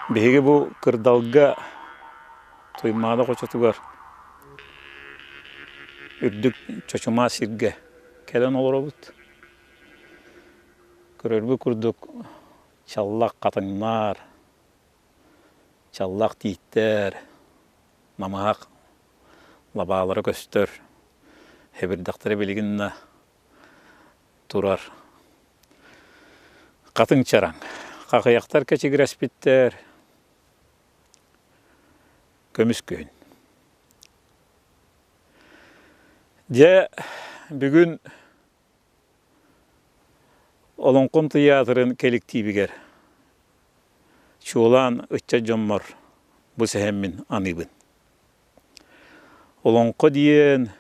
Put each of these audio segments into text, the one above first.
Беге бу кырдалга тоймада кочотугар үрдүк чочума сирге келен олоробут. Көрөрбү курдук чаллак катыңнар, чаллак тийиттер, намаак лабаалары көстөр, хебирдактары билигинна турар. Катың чараң, какыяктар кечигиреспиттер, көмүс күйүн. Же бүгүн Олонкон театрын коллективигер чуулан ычча жоммор бу сехеммин аныбын. Олонко диен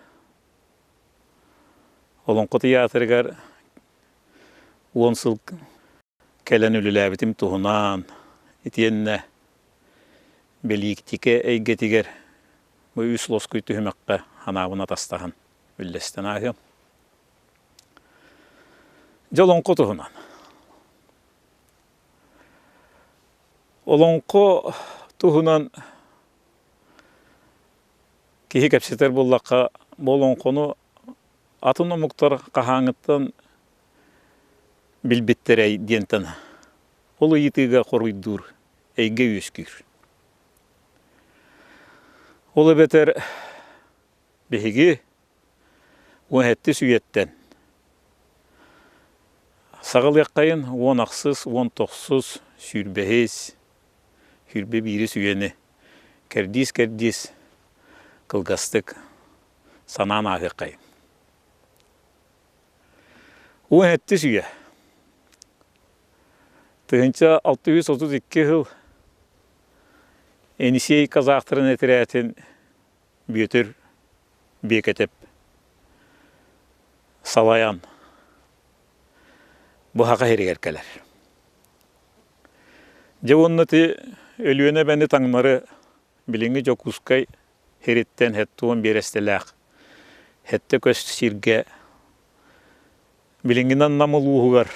Олонко театрыгар 10 сыл келен үлүләбитим туһунан итиенне беликтике эйгетигер бу үс лоскуй түһүмәккә ханабына тастахан үллестен ахым. Жолонко туһунан. Олонко туһунан кихи кепсетер буллакка болонкону атын омуктар кахаңыттан билбиттерей диентен. Ол итиге коруйдур, эйге үскүр. Ол бетер беги уһетти сүйеттен. Сагыл яккайын 10 аксыз, 10 токсуз сүрбехис, сүрбе бири сүйени, кердис кылгастык санан ахыккайын. Уһетти сүйе. Тыгынча 632 жыл Енисей казактарын этирәтин бүйөтөр бекетеп салаян бу хака херигеркелер. Жевоннаты өлүөнө бени таңмары билинги жокускай хериттен хеттуон берестелек. Хетте көс сирге билингинан намылуугар.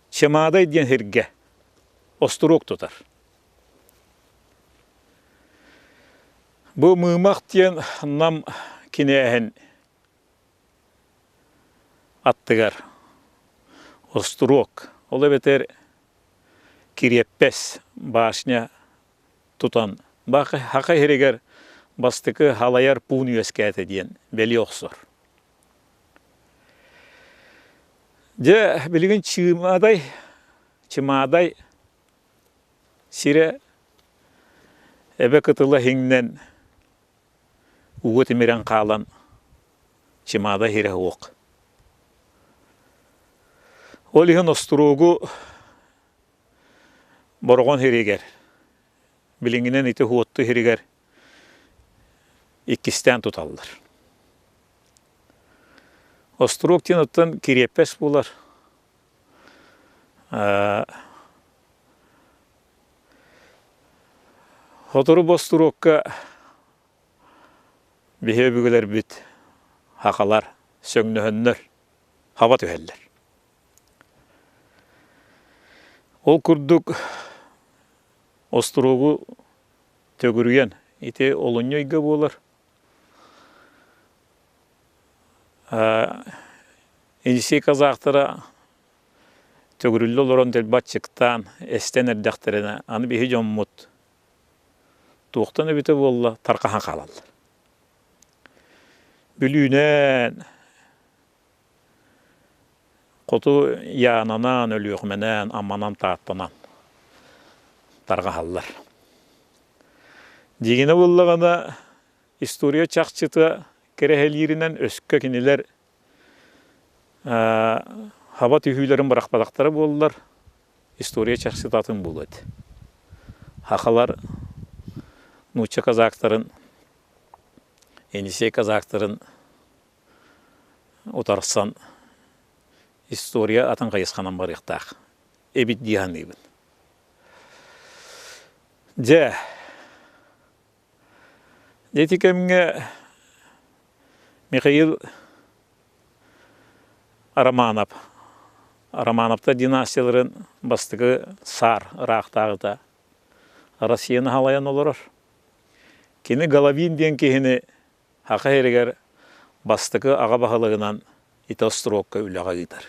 Чемадай диен херге остурок тутар. Бу мымак диен нам кинеһен аттыгар остурок. Ол бетер киреппес башня тутан. Бакы хака херигер бастыкы халаяр пун үескәте диен бели оксор. Же билигин чымадай сире эбе кытыла хиңнен угу тимирен калан чымадай хире оқ. Ол ихин остуругу боргон хиригер. Билиңинен ити хуотту хиригер иккистен туталлар. Острук тинуттан киреппес булар. Хотору бостурукка бихе бүгілер бит хакалар, сөңнөһөннөр, хаба түһеллер. Ол курдук остругу төгүрген ити олоньойга болар. Енисей казактара төгүрүллү олорон телбатчыктан эстен эрдактерине аны бихи жоммут туохтан өбүтө болла таркахан калаллар. Бүлүүнен коту яананан өлүөхменен амманан тааттанан таркахаллар. Дегене боллагана история чакчыты керехелиринен өскө кинилер хаба түйүлөрүн баракпадактары болдулар. История чакчытатын болот. Хакалар Нуча казактарын, Енисей казактарын отарсан история атын кайысканан барыктак. Эбит диганыбын. Детикемге Михаил Араманов. Арамановта династияларын бастығы сар рақтағыда Россияны халаян олырыр. Кені Головин ден кені хақа ерігер бастығы аға бағалығынан ити островка үліға гидар.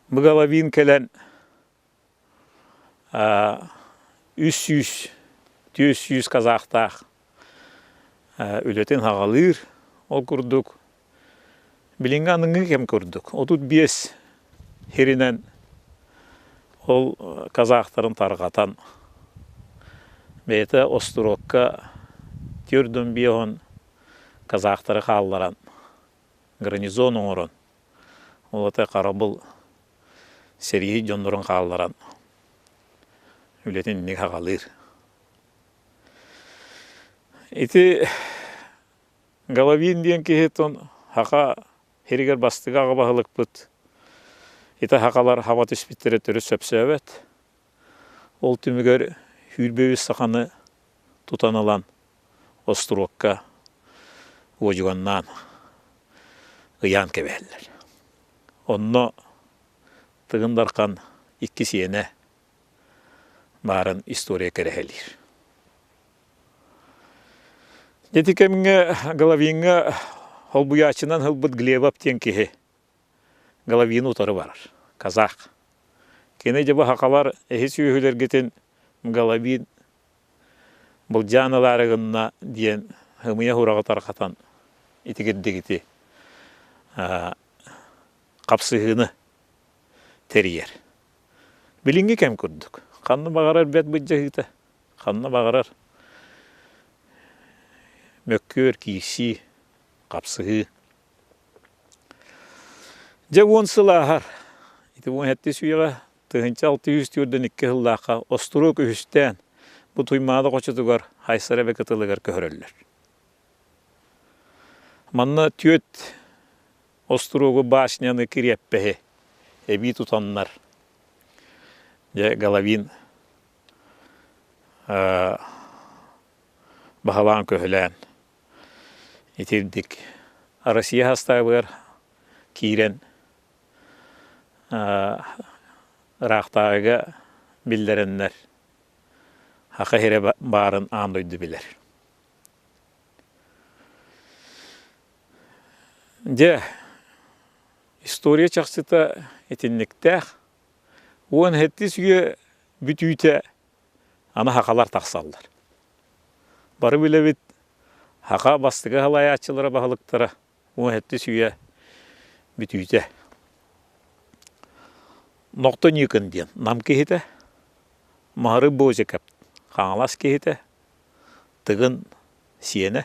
Бұл Головин келен 300 казақтақ үлетін хағалыр ол күрдік. Білінғаныңы кем күрдік. Отут 5 херінен ол казақтарын тарғатан. Бейті островка түрдің бейон казақтары қалларан. Гарнизон оңырын. Ол өте қарабыл Сергей жондырын қалларан. Үлетін не қағалыр. Эти Головин ден кехетон хақа херигер бастығы аға бағылық бұд. Эти хақалар хава түспіттері түрі сөпсөбет. Ол түмігер хүрбеуі сақаны тұтанылан островка өжігіннан ұян кебелер. Онно тығындарқан 2 сиене барын история керехелер. Детикемге Головинга холбуячынан хылбыт Глебов тенкеhe Головин утары барар. Казақ. Кене жабы хақалар эхи сүйхілер кетен Головин бұл жаналарығынна диен хымыя хурағы тарқатан итігеддегіті қапсығыны терьер. Білінге кәм көрдік. Қанны бағарар бәт бұджағыты. Қанны бағарар мөккөр, киси, қапсығы. Жа 10 сылағар. Ити 17 сүйеға тығынча 600 түрден 2 жыллаққа островок үстен бұ туймады қочытығар хайсара бәкітілігер көрілер. Манна түйет островғы башняны кіреппәе әбей тұтаннар. Жа Головин бағалан көхілән. Итирдик. Россия хастағылар кирен рақтағыға білдерінлер. Хақа хере барын андойды білер. Же, история чақсыта етінліктәқ, оған хәтті сүйе бүтүйті ана хақалар тақсалдар. Бары біле бит хақа бастығы халай ачылыра бағылықтары оған хәтті сүйе бүтүйті. Ноқта некін ден нам кейті, мағыры бөзе кәп, қаңалас кейті, тығын сиені.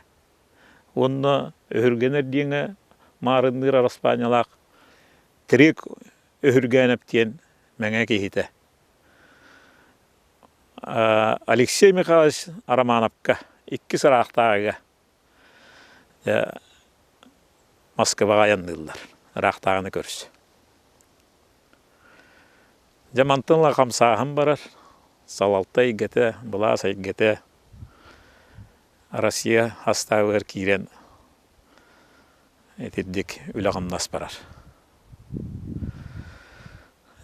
Онына өһіргенер дейіні мағырындыр араспанялақ, тірек өһіргеніп дейін мәңе кейті. Алексей Михайлович Арамановқа 2 сырақтағыға Москваға яндылар, рақтағыны көрсі. Жамантынла қамсағын барар, салалтай геті, бұла сай геті, Россия хастағылар кейрен етеддік үліғымнас барар.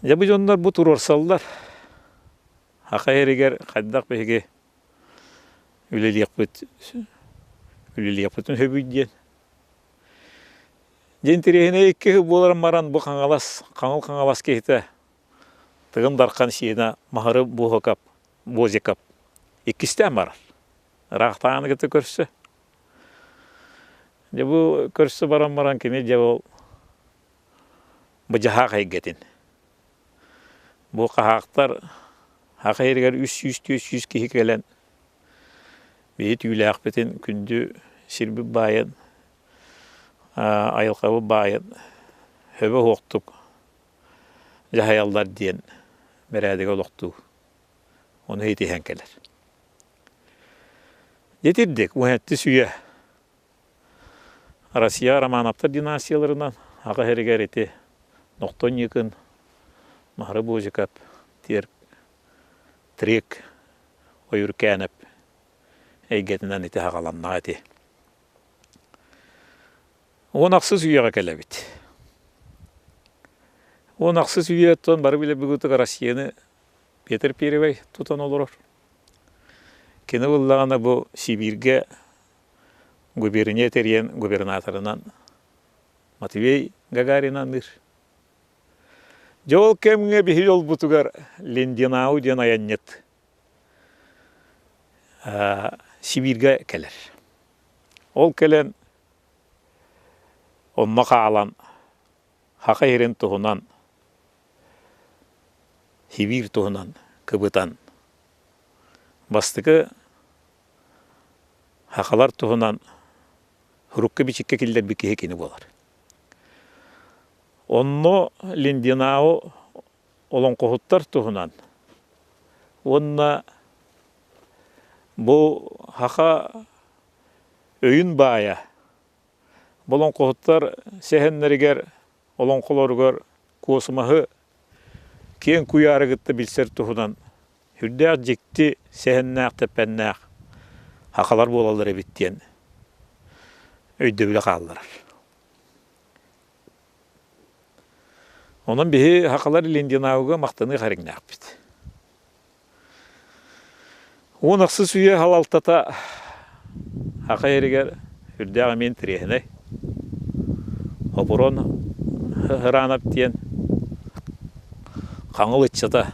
Жабы жондар бұ тұр орсалдар, хақа ерігер қайдақ бәйге үлелек бұтын хөбүйден. Жентірегіне екі боларын маран бұ қаңыл қаңалас кейті. Тығын дарқан сиена мағыры бұғықап, бозекап. Екістен барар. Рақтағаны кеті көрсі. Бұл көрсі баран кене жабыл бұжаға қайгетін. Бұл қағақтар хақа ергер 300-400 кейі келен. Бейт үйлі ақпетін күнді сірбі байын, айылқабы байын, хөбі оқтық, жағайалдар дейін. Бәрәдігі олықту. Оны хейті хәңкелер. Жетірдік, өңәтті сүйе. Россия Романовтар династияларынан аға әрігер еті ноқтон екін, мағыры бөзікап, трек, ойыр кәніп, әйгетінен еті ағаланна еті. Онақсыз үйеға келебит. Онақсыз үйеттен бары біле бүгітігі Россияны Петр Первый тұтан олырыр. Кені бұллағана бұл Сибирге губернаториян губернаторынан Матвей Гагаринаныр. Жол кемге бихи жол бұтығар Лендинау ден аяннет Сибирге келер. Ол келен онна қағалан хақа ерен тұғынан Сибир тұғынан кыбытан бастығы хақалар тұғынан хұрыққа бичікке келдер бікеге кені болар. Онно Лендинау олон қоғыттар тұғынан онна бұл хақа өйін бая болон қоғыттар сәхеннерігер олон қолорғар қосымағы кен күйарығытты білсер тұғынан хүрдәқ жекті сәхеннәқ тәпәннәқ хақалар болалар әбіттен өйді білі қалалар. Онан бейі хақалар Лендинауға мақтаны қарыңнәқ біт. Он ақсыз үйе халалтата хақа ерігер хүрдәқ мен тірехіне опырон хыранап тиен қаңыл ұтшата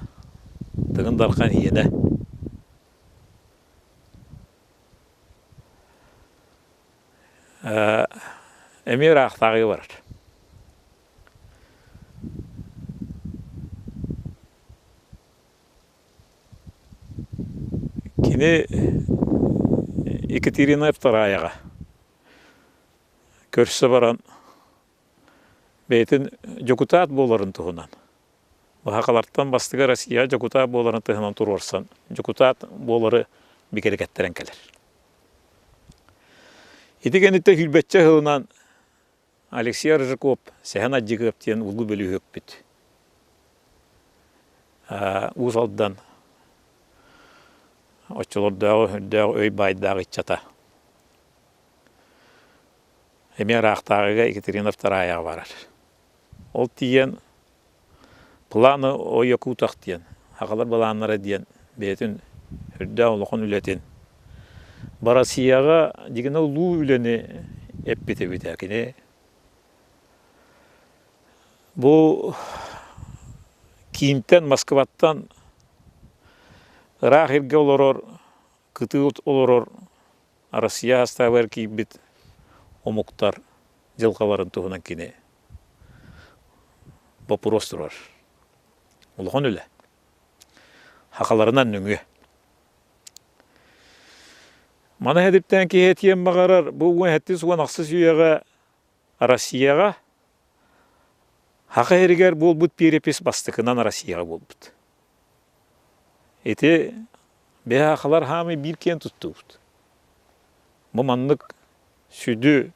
тығын дарқан ені. Әмер ақтағы бар. Кені Екатерина II көрсі баран бәйтін жокутат боларын тұғынан. Бұхақаларттан бастығы Россия жокутат боларын тұғынан тұр орсан. Жокутат болары бекерекеттерен келер. Етігенітті хүлбәтчі ғылынан Алексей Рыжиков сәхен аджығы өптен ұлғы бөлі өппіт. Уыз алдыдан очылырдағы өй байдағы итчата. Әмер ақтағыға Екатерина II барар. Ол тиен планы ойоку утақ тиен. Хақалар баланлары диен бетін үрді олықын үлетін. Барасияға дегені ұлу үлені әппеті бітәкіне. Бұл кейінтен Москваттан Рақ ерге олырыр, күті олырыр, Россия астағыр кейбіт омуқтар жылқаларын тұғынан кене. Бапырос тұрар. Олығын өлі. Хақаларынан нүңі. Мана әдіптен кейтиен мағарар, бұл өңәтті суан ақсыз үйеға Россияға хақа әрігер бол бұд перепес бастықынан Россияға бол бұд. Эти бехақалар хамы бір кен тұтты бұд. Мұманлық сүді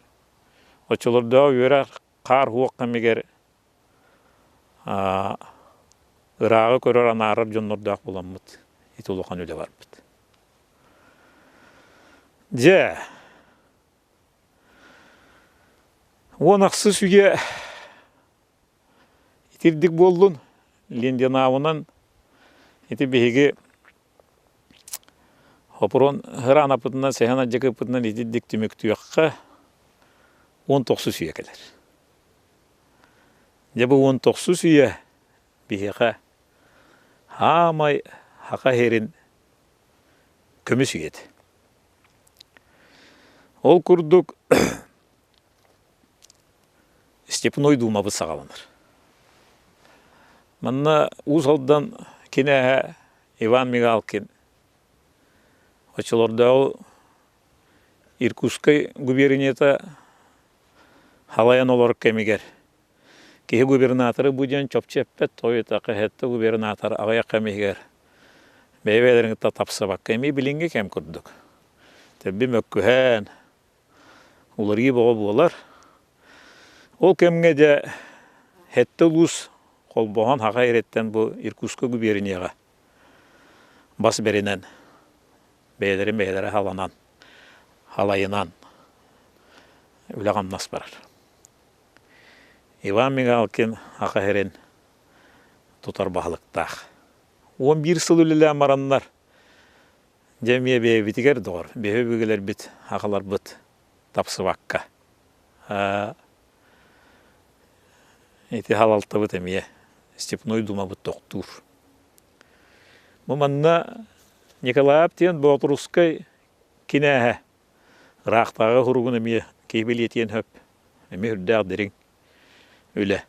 очылырда өрәр қар хуаққа мегер ұрағы көрер анарыр жонлырдақ болан бұд. Эти олуқан өлі бар бұд. Же, он ақсыз үйе итирдік болдың Лендинауынан эти беги хопурон хыран апытынан сехана жеке апытынан итирдік түмек түйаққа 19 үйе келер. Жабы 19 үйе беге хамай хақа херін көміс үйеді. Ол күрдік Степной думабы сағаланыр. Манна ұзалдан кене Иван Мигалкин очылырдау Иркутской губерниета халаян олар кемегер. Кеге губернаторы буден чопчеппет тойыта қағетті губернатор ағая кемегер. Бәйбәлеріңді тапсабақ кеме білінге кем күрдік. Тәбі мөккіхән уларги боғы болар. Ол кемге де хетті лұс қолбоған хаға ереттен бұл Иркутско губернияға бас берінен бәйлері халанан, халайынан өліған нас барар. Иван Мигалкин ақахерен тутар бағылықтақ. 11 сыл үлілі амараннар. Жәмия бейбітігер доғыр. Бейбігілер біт, ақылар біт тапсы баққа. Эти халалты бұт әмие. Степной дума бұт тоқтур. Мұманна Николай Аптен Боғытұрускай кинәһә. Рақтағы ғұрғын әмие кейбіл етен хөп. Әмие үрдәғ дерің үлі.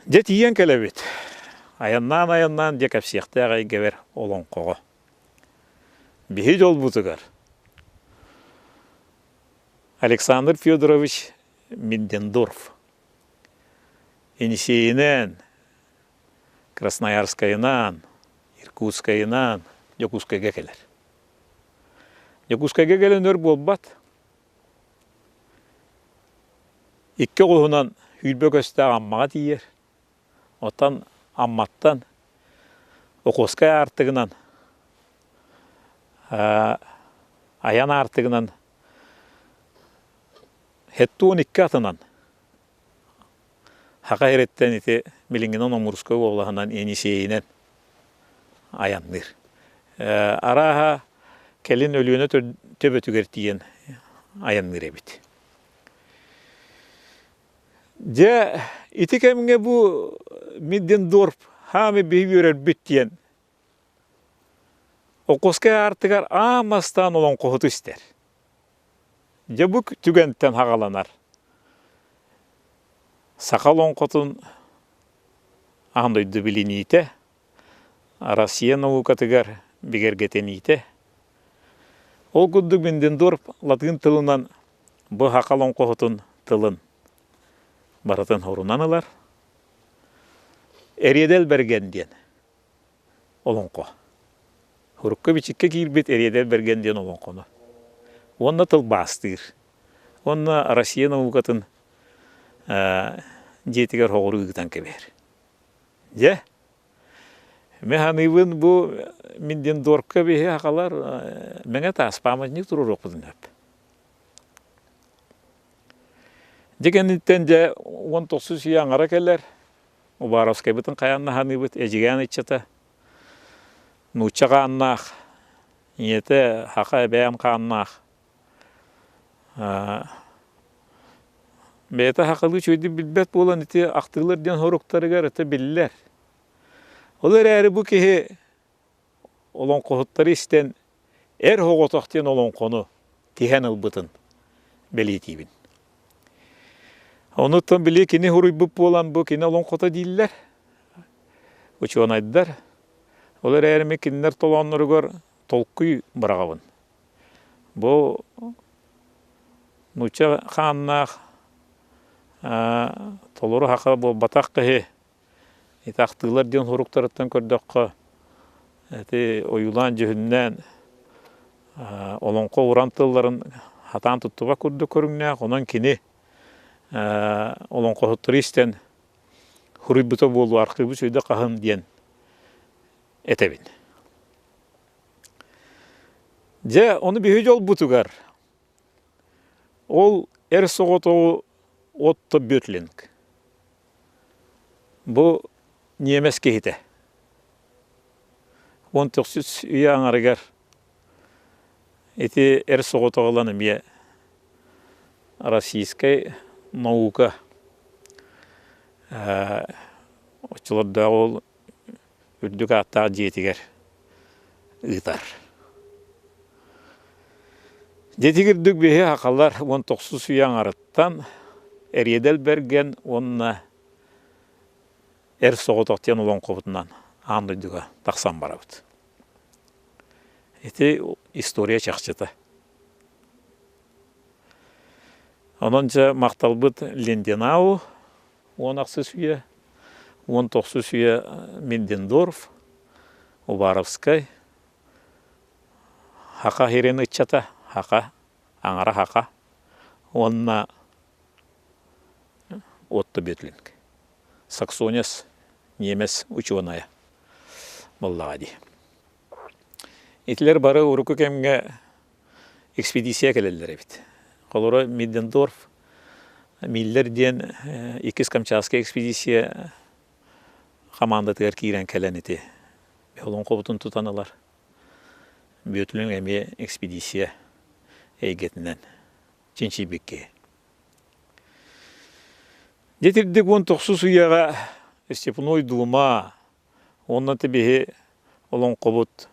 Дет иен кәләбет. Аяннан дек әпсияқты ағай кәбер олон қоғы. Бейі жол бұтығар. Александр Федорович Миддендорф. Енисейінен, Красноярскайынан, Иркутскайынан, Якутскайға келер. Якутскайға келен өр болбат. Икке қолынан үйілбек өсті аммаға тиер. Отан амматтан, Окоскай артығынан, Аян артығынан, Хеттуын икке атынан, Хақа ереттен еті Мелингенон Омурскай олағынан Енисейінен аянныр. Араға келін өліуіне төбөтігер тиен аянныр әбіт. Де, ити кәмінге бұл Миддендорф хамы бейбі өрер бүттен. Окоскай артығар амастан олон қоғыты істер. Де бұл түгенттен хағаланар. Сақал он қотын аңдойды білін ете. Россия наукатығар бігергетен ете. Ол күдді Миддендорф латын тылынан бұл хақал он қоғытын тылын баратын хорунанылар. Эриедел бергенден олонқо. Хурукка бичикке кирбет эриедел бергенден олонқоны. Онна тыл бастыр. Онна Россия наукатын жетігер хоғыру үгітан кебер. Же? Механывын бұл Миддендорфқа бейе ақалар мәңе таспамызник тұрыр оқыдың өп. Дегеннен де 19 яңара келер. Убаровскай бітін қаянна ханы біт, әжіген етчеті. Нучаға аннақ, ниеті хақа әбәйім қаннақ. Бәйті хақылы чөйді білбет болан еті ақтығылырден хоруқтарығар еті білілер. Олар әрі бұл кеге олон қоғыттары істен әр хоғытақтен олон қону тиген ұлбытын бәлетейбін. Онуттан біле кені хуруй бұп болан бұл кені олон қота дейілер. Учуан айддар. Олар әріме кенілер толанырығар толқый барағавын. Бұл нуча қаннақ толыры хақа бұл батақ қығы. Итақтығылар ден хуруқтарыттан көрдіққа ойылан жүхіннен олонқо урантыларын хатан тұттыға көрді көріңнәқ. Онан кені олон қоғыттыры істен хуруй бұта болу арқыбы сөйді қағын ден әтәбін. Же, оны бейі жол бұтығар. Ол әр соғытығы отты бөтлінг. Бұл немес кейті. 19 үйе аңарығар. Эти әр соғытығыланы ме российскай наука. Очыларда ол үрдік аттағы жетігер ұйтар. Жетігірдік бейі ақалар 19 сүйян арыттан әредел берген онына әр соғытақтен олон қобытынан аңдыдыға тақсан барабыд. Эти история чақчыты. Онынша мақталбыт Ленденау, 10 сүйе, 19 сүйе Миддендорф, Убаровскай, хақа херен ұтчата, хақа, аңара хақа, онына отты бетлінг. Саксонес, немес ученая боллаға дей. Етілер бары ұрықы кәмге экспедиция келелер бит. Қолыры Миддендорф Miller diyen ikiz Kamçatska ekspedisiya komandatыгар кирен келен ити. Олон кобутун тутаналар. Бөтүлүн эми экспедисия эйгетинен Чинчибекке. Жетирдик 19 уяга Степной дума онна тебе олон кобут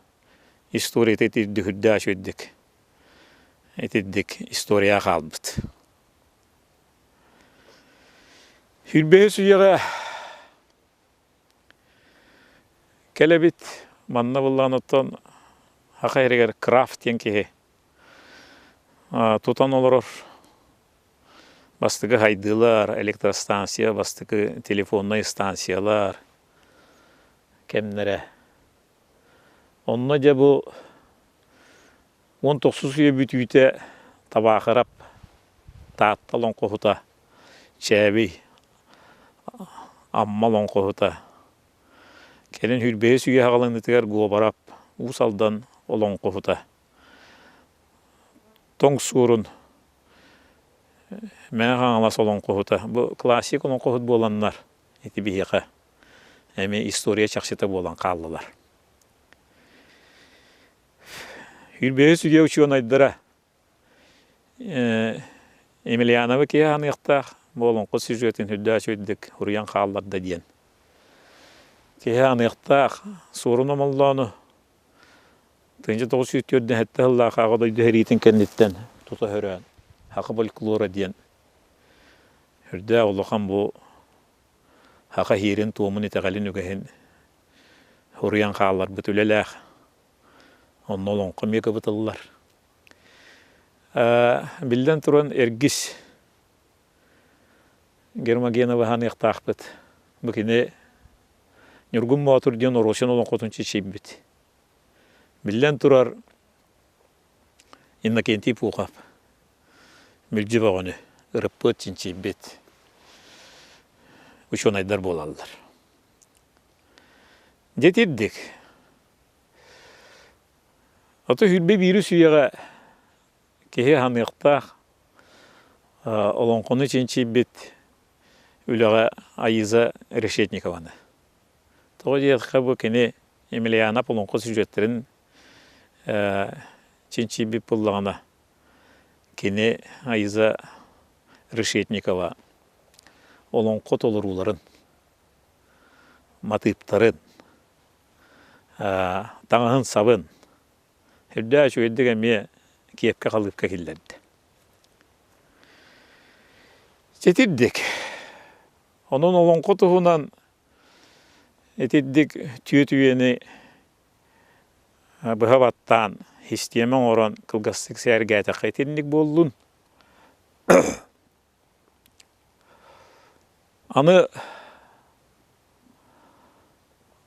история тетирди хүддаш өддик. Этиддик история калбыт. Хүрбе суяга келебит манна булланыттан хакайрегер крафт янки тутан олорор бастыгы хайдылар, электростанция, бастыгы телефонный станциялар кемнере. Онна же бу 19 уя бүтүйтө табакырап таатталон кохута чәби аммалон кохута келен хүрбе суя хагалындытыгар гуобарап усалдан олон кохута тоң сурун мен хаңалас олон кохута бу классик олон кохут боланнар эти бияка эми история чакшыта болан каллылар. Хүрбе суя учуон айдыра Емельянова ке аныктак болон кос сюжетін хүддаш өйдік урян қалларда диен. Ке аныктак сорун омалланы тынчы 904-ден хетте хылла кагыдойды херитин кенниттен тута хөрөн хакы фольклора диен. Хүрдә улахан бу хака хирин туумун итегалин үгәһин урян қаллар бүтүлеләх оннолон комека бытыллар. Билден туран эргис Гермогенова ханыктакпыт. Букине Нюргун матур диен орошен олон котунчы чейбит. Билден турар Иннокентий Пухов. Мүлжі бағыны ырыппыт чейбит. Учон айдар болалдар. Жетирдик. Аты хүрбе бири сүйеға кеhe ханыктак олон кону чейбит. Үліға Айыза Решетникованы. Тоғы дейдіққа бұл кені Емельяна Полонқы сюжеттерін Чинчибип бұллағына кені Айыза Решетникова Олонқы толыруларын, матыптарын, таңығын сабын, үрді әші өйдігі әме кепке қалыпқа келдерді. Жетірдік. Onun olan kutuğundan etiddik tüyetüyeni bıhavattan histiyemen oran kılgastık sergayta qaytedindik bollun. Anı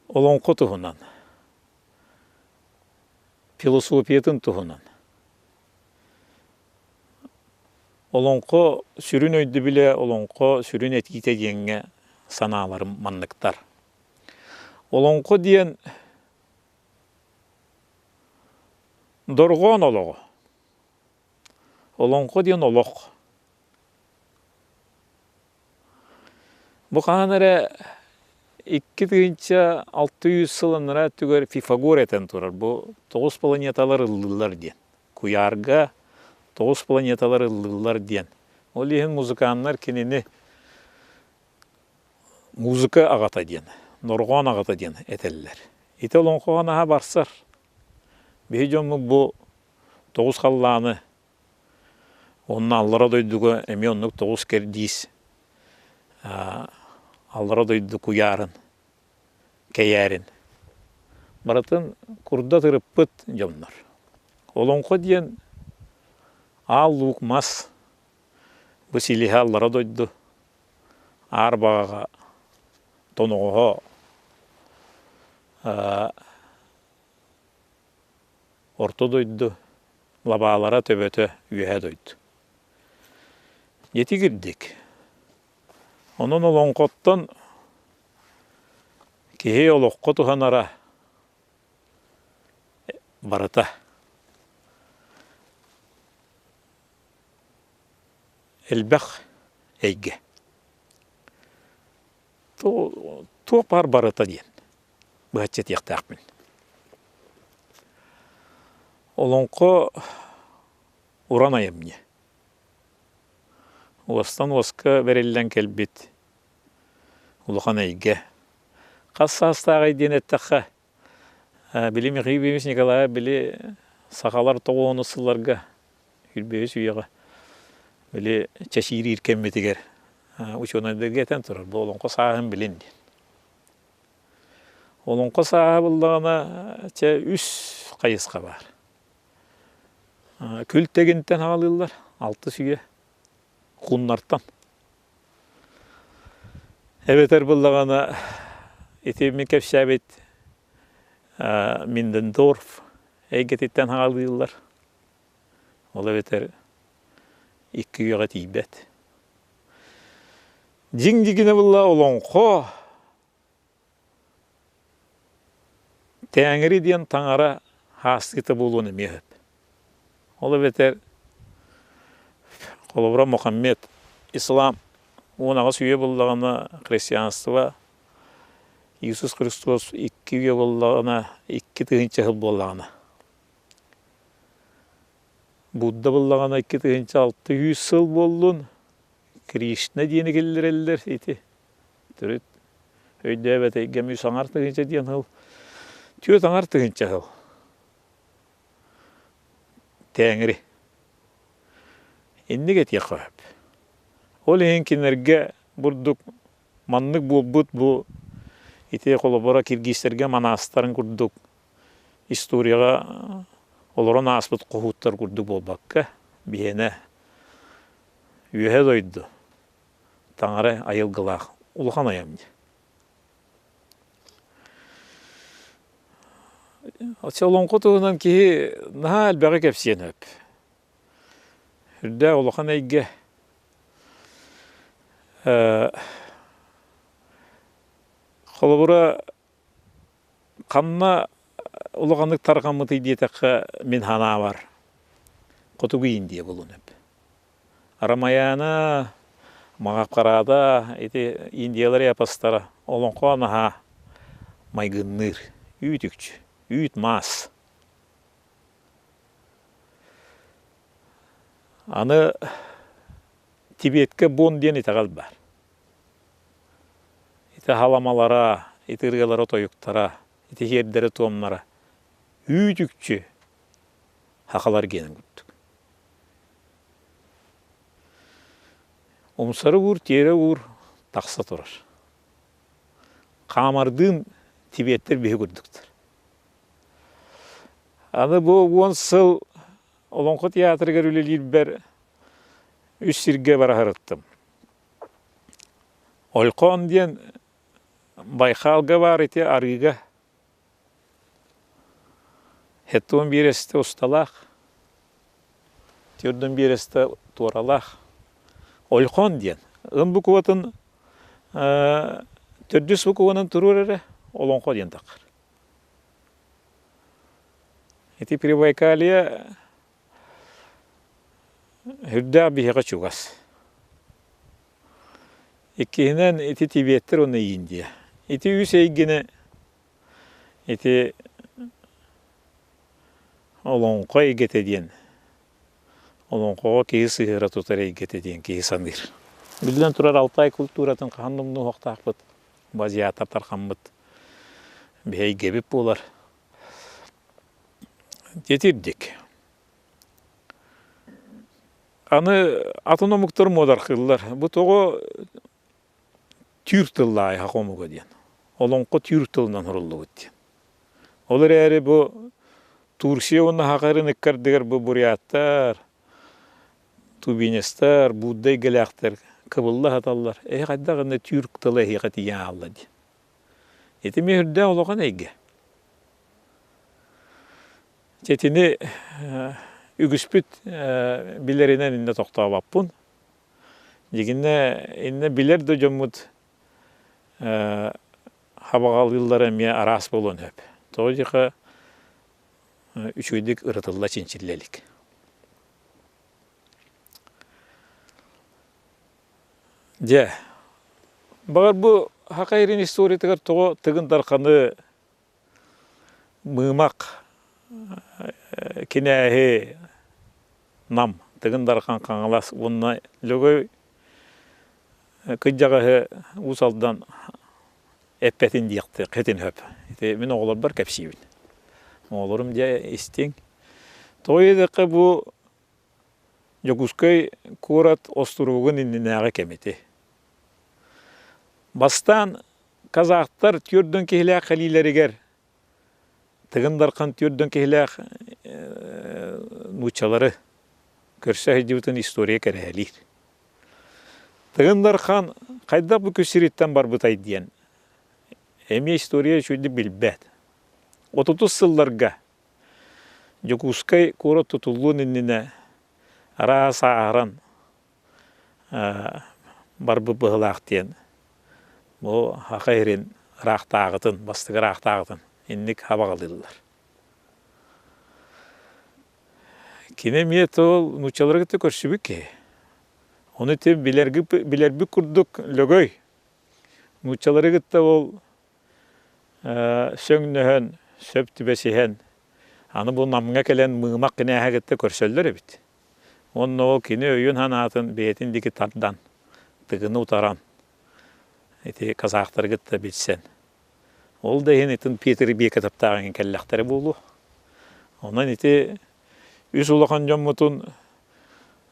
olan kutuğundan filosofiyetin tuğundan Olonko sürün öydü bile olonko sürün etkite diyenge sanalarım manlıktar. Olonko diyen dorgon oloğu. Olonko diyen oloq. Bu kanere 2600 yılınlara tüger Pifagor eten turar. Bu 9 planetalar ıllılar diyen. Kuyarga 9 planetalar ıllılar diyen. O lihin muzikanlar kenini muzika ağata diyen. Norgon ağata diyen eteller. Ete olonkoğan aha barsar. Bihicom bu 9 kallağını onun allara doyduğu emi onluk 9 kerdiyiz. Allara doyduğu kuyarın, keyerin. Baratın kurda tırıppıt camlar. Olonko diyen al lukmas bu silihe allara doydu. Arbağa tonuğu orta doydu. Labalara töbötö üye doydu. Yeti girdik. Onun olonkottan kehe olokko tuhanara barata. Elbaq әйге. То пар барыта дейін. Бұғатчет яқтақпын. Олонқо уран айымне. Остан осқа берелден келбет. Улухан әйге. Қассастағы денеттаққа. Білі меқибемес Николая білі сақалар тоғуыны сылларға. Үлбейес үйеға. Білі чашири иркемметігер. Учонайдыргетен тұрар. Бұл олонқо сағын білін дейін. Олонқо саға бұлдағына үс қайысқа бар. Күл тегінттен алылар. 6 сүйе. Құннартан. Әбетер бұлдағына етемін кәпшәбет Миндендорф әйгететтен алылар. Ол әбетер 2 үйеға тейбет. Жиң-жигіне бұлла олонқо тәңірі дейін таңара хастыты болуыны мехіп. Ол бетер Қолыбыра Мұхаммед, ислам, онаға сүйе болдағына христианство, Иисус Христос 2 үйе болдағына, 2 тығынчы хыл болдағына. Будда болдағына 2 тығынчы 600 сыл болдың, Кришна дейіні келдер әлдер, еті. Түрет, өйді әбәт әйгемі саңар тығынчы дейін хыл, түйет аңар тығынчы хыл. Тәңірі. Инник әт яқып. Ол ең кенерге бұрдық маннық болбыт бұл ете қолыбыра киргизтерге манастарын күрдік. Историяға олырын аспыт қоғыттар күрдік болбаққа. Бейіне үйе дойды. Таңары айылғылақ. Улған аямды. Олонқо тұғынан кейі наға әлбәғі кәпсен өп. Үрдә улахан әйге қолыбыра қанна улағанлық тарғамыты дейдеқі мен хана бар. Қотуғы индия болуын өп. Арамаяна мағап қарада индиялар япастара олонқо анаға майғынныр, үйтікчі, үйт мас. Аны Тибетке бон ден итағал бар. Ите халамалара, ите ырғалара тойықтара, ите жердері туамнара. Үйдікчі хақалар генін күттік. Омсары ұр, тері ұр, тақса тұрар. Қамардың Тибеттер бе күрдіктір. Аны бұл 10 сыл Олонқо театрға рөлелер бәр үш сирге бара харыттым. Олқон ден байқалға бар ете арыға. Хеттуын бересті ұсталақ. Түрдің бересті туаралақ. Олқон ден. Үн бұқуатын түрдіс бұқуының тұрыр әрі Олонқо ден тақыр. Эти Прибайкалье хүрдә бихеға чугас. Иккенен эти Тибеттер оны Индия. Эти үс әйгені эти Олонқо әйгеті ден. Олонқоға кейі сығыра тұтар әйгеті ден кейі сандыр. Білден тұрар Алтай культуратын қандымны оқтақпыт. Базиятар тарқамбыт. Бәй гебіп болар. Жетірдік. Аны автономиктор модар қылдар. Бұ тоғы түйір тылла айға қомуға ден. Олонқо түйір тылынан ұрылды өтті. Олар әрі бұ Турсия оны хақарын іккардығар бұ буряттар, тубинестар, буддай гәләқтар, кыбылла хаталар. Қайдағында түйір тылы әйға тиген алла ден. Еті мехірді олған әйге. Жетіні үгіспіт білерінен инне тоқтау баппын. Дегенне инне білер де жоммыд хабағал yıllara me aras bolon hep. Тоғыжыға üçüydük ırıtılла çinçillelik. Же, бағар бұл хақайрын историятығар тоғы тығын дарқаны мымақ кенәхі нам тығын дарқан қаңылас онына лөгөй күджағағы ұсалдан әппәтін дейіқті, қетін хөп. Мен оғылар бар кәпсейбін. Оғыларым де істең. Той едіқі бұл Жокускай курат островугун иннинәгә кәметі. Бастан казақтар түрден кехләк халиләрегер, тығындарқан түрден кехләк нучалары көрсә хидибутын история кәрәлер. Тығындарқан қайда бұл көсіреттен бар бұтай дейін. Әме история шөйді білбәд. 30 сылларға Жокускай курат тұтылуын иннинә Араса ағыран барбы бұғылақтен. Бұл хақайрен рақтағытын, бастығы рақтағытын. Иннік хабағалылар. Кене мет ол нұчаларға та көрші бүке. Оны те білербі күрдік лөгөй. Нұчаларға та ол сөңнөһен, сөп түбәсіхен. Аны бұл намыңа кәлен мұғымақ кіне әғітті көрсөлдер әбіт. Онны ол кені өйін ханатын бетіндегі тардан, тығыны ұтаран. Эти казақтар гытта билсен. Ол да етін Петр бек атаптағын кәлләқтері болу. Онан эти үз улақан жоммутун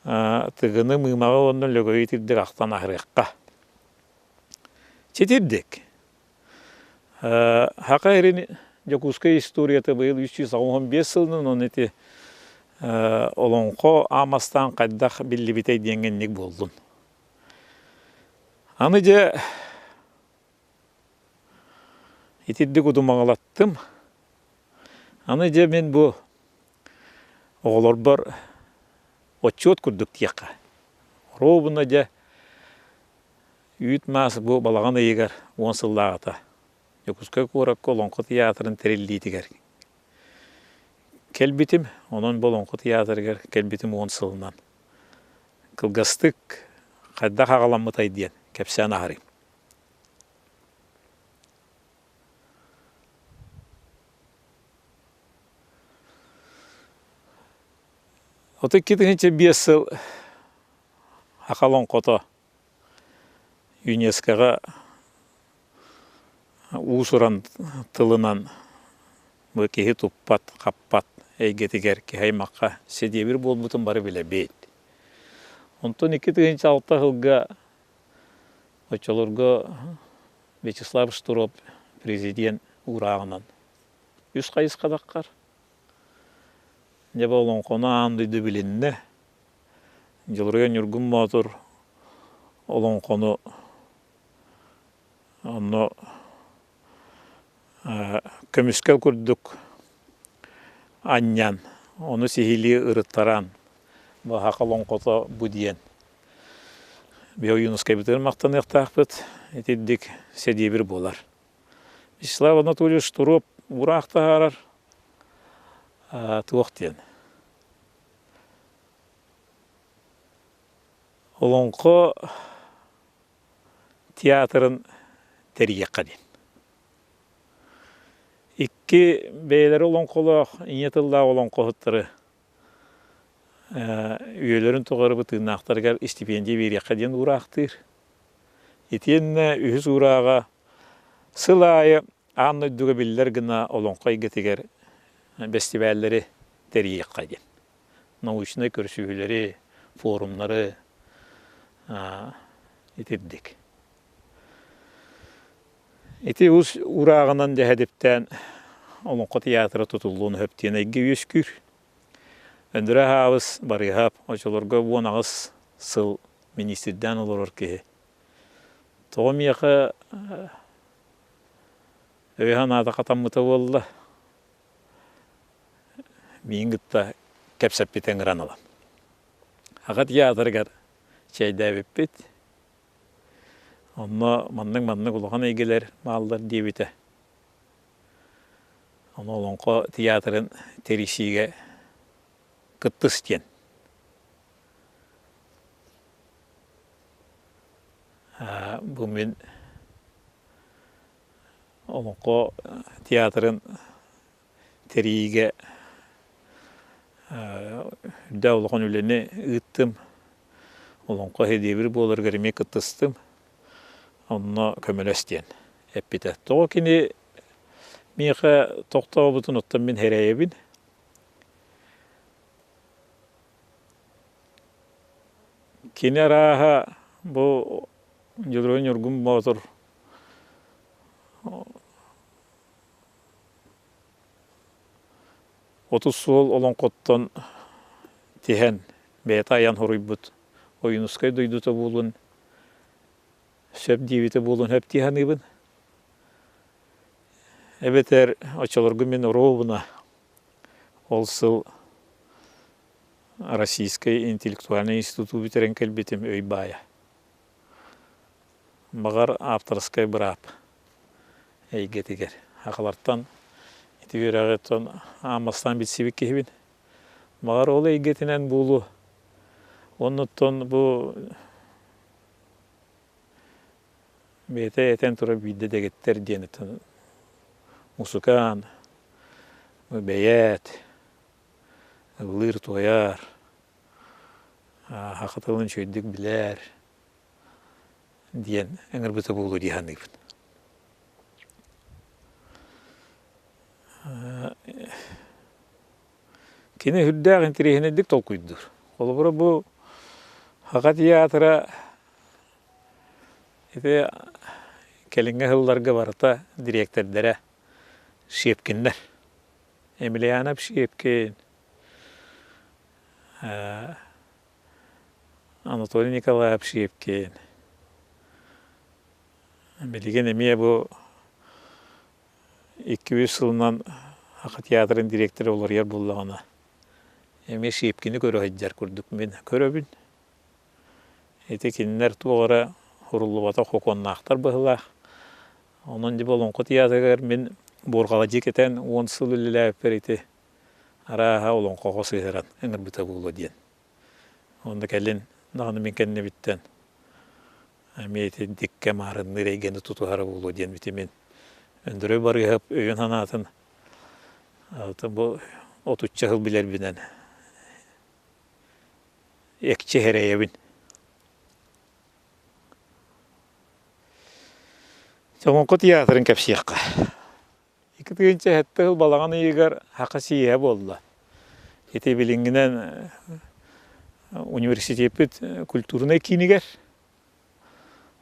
тығыны мымағы онны лөгөй етірдік ақтан ағырыққа. Четірдік. Хақайрын Жокускай историята был 315 жылын, он эти олонқо амастан қайдақ білі бітей денгеннік болдым. Аны же етірдік ұдымағалаттым. Аны же мен бұл оғылар бар отчет күрдік тияққа. Робына же үйт масы бұл балаған егер 10 сыллағата. Жокускай көрек олонқы театрын тірелдейтігер. Келбетім, онын болонқы театргер келбетім 10 сылынан. Кылгастык қайда қағаламытай дейін, кәпсән ағырым. Оты кетігінші 5 сыл ақалон қото ЮНЕСКО-ға ұсыран тылынан көкеге тұппат, қаппат, әйгетігер кехаймаққа седебір болмытын бары біле бейт. Онтон 2-6 жылға очаларға Вячеслав Штуров президент урағынан 100 қайыз қадаққар. Не болон қона андыйды білінне. Жылырген үргін мотор олон қоны оны көміскел күрдік аннян, оны сихили ырыттаран, бағақалон қота бұдиен. Беу ЮНЕСКО бітер мақтан еқтақпыт, етеддік седебір болар. Вячеслав Анатольевич Штуров ұрақты ғарар туақтен. Олонқы театрын тәрiyekқа дейін. Икки бейлері олонқылық, инетілда олонқылықтары үйелерін тұғыры бұтығынақтарғар стипендия берiyekқа дейін ұрақтыр. Етенне үйіз ұраға сылайы аңны дүгі білдер гына олонқай кетігер фестивальдері тәрiyekқа дейін. Научный көрсігілері, форумлары етеддік. Эти уз урағынан жәхедіптен олонқы театры тұтылуын хөптен әйге өскүр. Өндірі хавыз барығап, очыларға буын ағыз сыл министрден олар ке. Тоғым еқі өйхан ады қатамыты болды. Мен күтті кәпсәп бетен ғыран алам. Аға театрғар чәйді өппет. Онна манның ұлған әйгелер малдар дебеті. Оны олонқы театрын тересиге күттістен. bu men onunko teatrın teriğe davulğun üleni ıttım. Onunko hediye bir bolar görmek ıttыстım. Onunla kömölöstiyen. Hep biter. Toğu kini miğe toqtağı butun ottan ben hereye bin. Kini araha bu yılrığın yorgun motor 30 sol olan kottan tihen beta ayan horuybut. Oyunuskay duyduta bulun. Söp divite bulun hep tihen ibin. Ebeter açılırgı men ровно olsıl Российский интеллектуальный институт битерен келбетим өйбая. Бағар авторскай брап. Эйгетигер. Ақыларттан итибирағеттон амастан битсибик кехбин. Бағар ол эйгетинен булу. Онуттон бу бете етен тура бидде дегеттер денетін. Мусукан, бәйет, ылыр тояр, хақытылын чөйдік білер, диен әңір бұты болу дейханды бін. Кені хүрдәғ интерехінедік толкуйдыр. Ол бұра бұ хақа театра келінге ғылларға барыта директордері Шепкинler. Emiliana Шепкин. Анатолий Николаев Шепкин. Билген емие bu 200 yılından Haqa Teatrın direktörü olur yer bullağına. Eme Şepkin'i köröhedcer kurduk men. Köröbün. Etekinler tuğara hurulubata hokonnaqtar bıhılaq. Onun gibi olonqo teatrgar men Borgala jeketen 10 yıl ülelep beriti. Araha olan qoğu sığıran, engir büte buğulu diyen. Onda kellin, dağını men kendine bitten. Meyeti dikke marın, nireygendi tutuhara buğulu diyen biti men. Öndürü barı hep öyün hanatın. Bu 33 yıl biler binen. Ekçi hereye bin. Çoğunqo teatrın kapsiyakka. İkitigince hette hıl balağını yigar haqa siye boldu. Eti bilinginen üniversitepit kulturuna kiniger.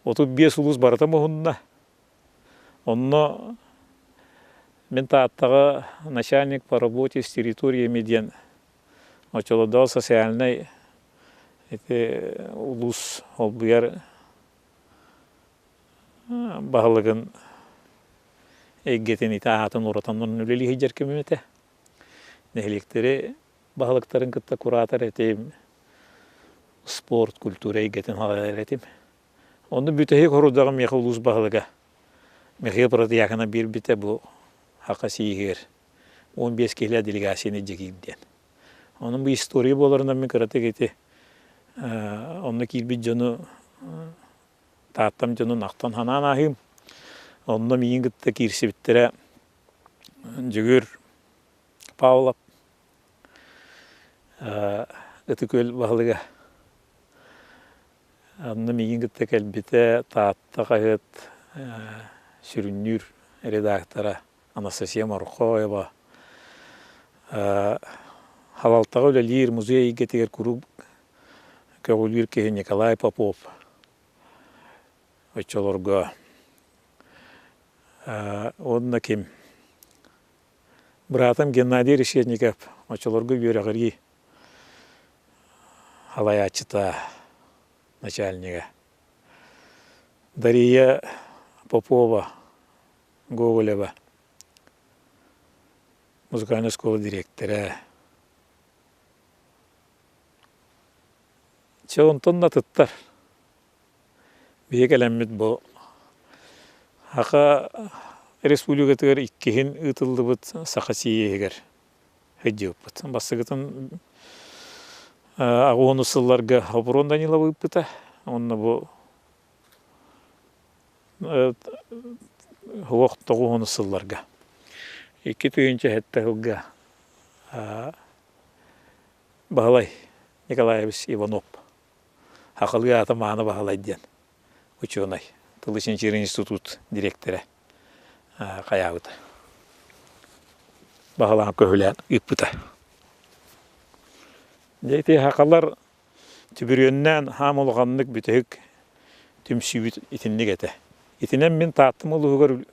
35 ulus barata muhunna. Onno мен таттағы начальник по работе с территориями ден. Очолодал социальный улус ол бұяр бағылығын эггетен ите атын уратаннан үлели хиджер кемемете. Нехилектері бағылықтарын кытта куратор етем. Спорт, культура эггетен халар етем. Онды бүтәхек хорудағым меқы улус бағылыға. Меқы пыраты яқына бір біте бұл Haqa sihir 15 kele delegasiyonu jekibden. Onun bu istoriya bolarından men karate geti. Onun kilbi jonu tattam jonu naqtan hanan ahim. Onda min gitte kirsi bittere jügür Pavlov ötüköl bahlıga. Onda min gitte kelbite tatta qayıt sürünür redaktora Анастасия Марухоева. Халалтағы өлелер музей гетегер күріп көгілгер кеге Николай Попов. Өтчаларға. Онына кем. Братым Геннадий Решетников. Өтчаларға бөріғіргі халаячыта начальнига. Дария Попова Гоголева. Музыкальная школа директора. Çoğunton da tuttar. Büyük elemmet bu. Haqa Respublikatır ikkihin ıtıldı bıt saxasiye eger. Hıcı bıt. Basıgıtın ağonu sıllarga Habron Danilova bıta. Onunla bu Хуох тоғуыны сылларға. Екі түйінші әтті ғылға Бағалай Николаевич Иванов. Хақылға атаманы бағалай ден. Ученый. Тылышын институт директоры қаяғыды. Бағалан көхілен үппіті. Дейті хақалар түбіреннен хам олғанлық бүтігік түмсүйбіт итінлік еті. Итінен мен таттым олығығыр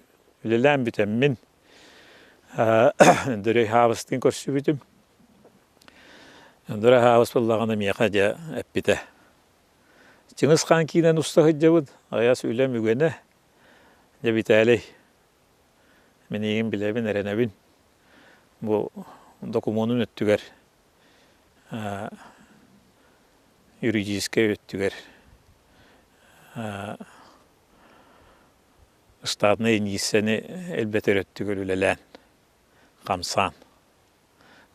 үлелен бүтен мен дүрей хавыстың көрсі бүтім. Дүрей хавыс болағаны меқа де әппіті. Чыңыз қан кейінен ұстағы жауыд, аяс үлем үгені де бітәлей. Мен егін білебін әренәбін. Бұл документын өттігер, юридический өттігер, штатны несені әлбетер өттігер үлелән, қамсан.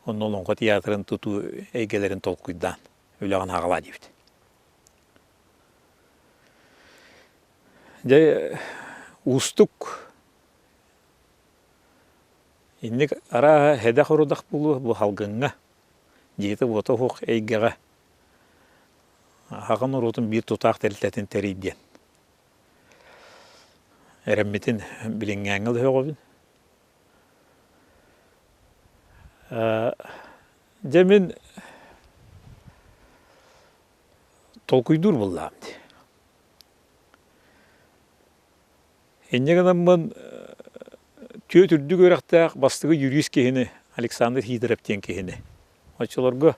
Оның олыңғы театрын тұту әйгелерін толқыйдан үліған ағыла дейбді. Жай ұстық Инник ара хеда хорудах булу бу халгынга. Жети бота хук эйгега. Хагын урутун бир тутак телтетин териден. Эреммитин билингәңгел хөгөбүн. Жемин толкуйдур буллам. Эннегенен мен Түйөтүрді көріқтақ бастығы юрист кехіні Александр Хидроптен кехіні. Очыларға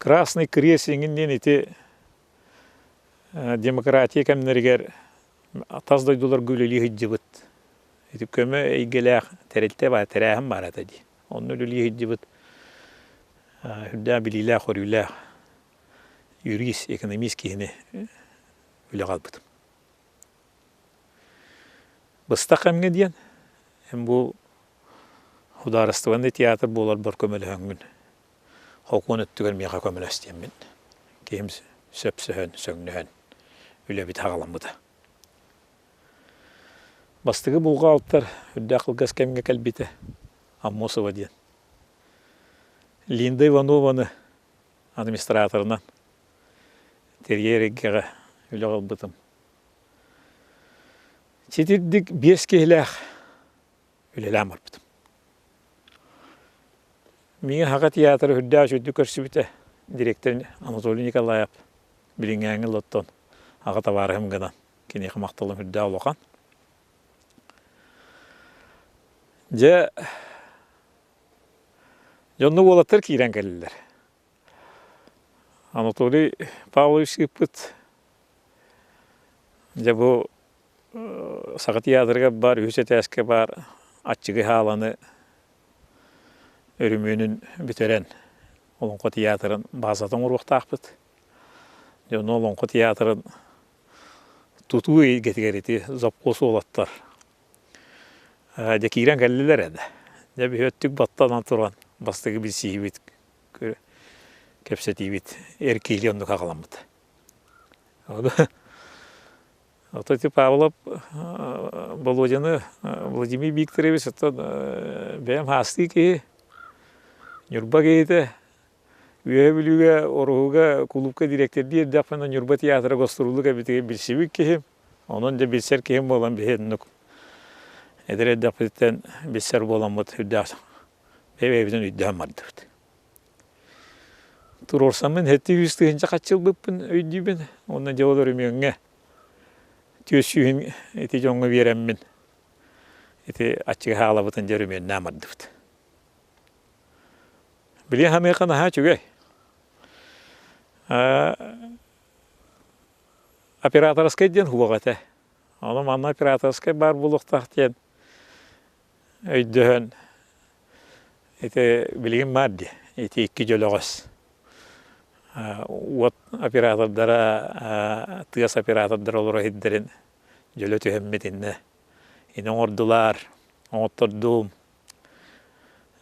Красный Крест еңінден еті демократия кәмінергер таздайдылар гөлелі хиджібіт. Етіп көмі әйгеләқ тәрелте бар, тәрәхім бар әтәді. Оның өлелі хиджібіт үрдә біліләқ, өріләқ юрист, экономист кехіні өлі қалбыдым. Бұстақ кәмінге дейін Бұл хударыстығында театр болар бір көмілі өңгін. Хоқуын өттігер меға көмілі өстен мен. Кейім сөпсіхін, сөңніхін, үлі біт ағаламыды. Бастығы бұлға алттар үрді ақылғас кәмге кәлбеті Аммосова ден. Линда Иванованы администраторынан тергерегеға үлі қалбытым. Четірдік 5 кейләқ үлеләм арбытым. Мен хаға театры хүрді ашуды көрсібіті директор Анатолий Николаев білінгәңі лоттон хаға табарығым ғынан кені қымақтылым хүрді аулыған. Жонны болаттыр кейрен кәлілер. Анатолий Павлович үппіт. Бұл саға театрға бар, үсет әске бар, Атчығы халаны өрімөнін бүтерен олыңқы театрын базатын ұрықтақпыд. Жон олыңқы театрын тұту кетігереті зопқосы олаттар. Декейрен кәлілер әді. Жәбі өттік баттан тұрған бастығы білсейі бет, кәпсеті бет, әркейлі ондық ағаламыд. Ототи Павлов Володяны Владимир Викторович бәм хасты ке Нюрба кейті үйе білуге орғуға клубқа директорды ердапына Нюрба театры қостырулы кәбетіге білсебік кехем. Onun da bilser kehim olan bir hednuk. Eder edapeten bilser olan mut hüddas. Evden üddem vardı. Tur orsamın hetti yüztüğünce kaç yıl bıppın öydü ben. Ondan cevap örümüyorsun. Tüyüsüğün eti jongu verem ben. Eti açık hala bıtın görümüyorsun ne vardı. Biliyor hangi kana ha çünkü. Операторская ден хугата. Аны манна операторская бар булуктак ден. Өйдөн. Эте билген мадди. Эте 2 жологос. Вот оператордара тыас оператордар олора хиддерин жөлөтү хемметинне. Ини ордулар, оттордум.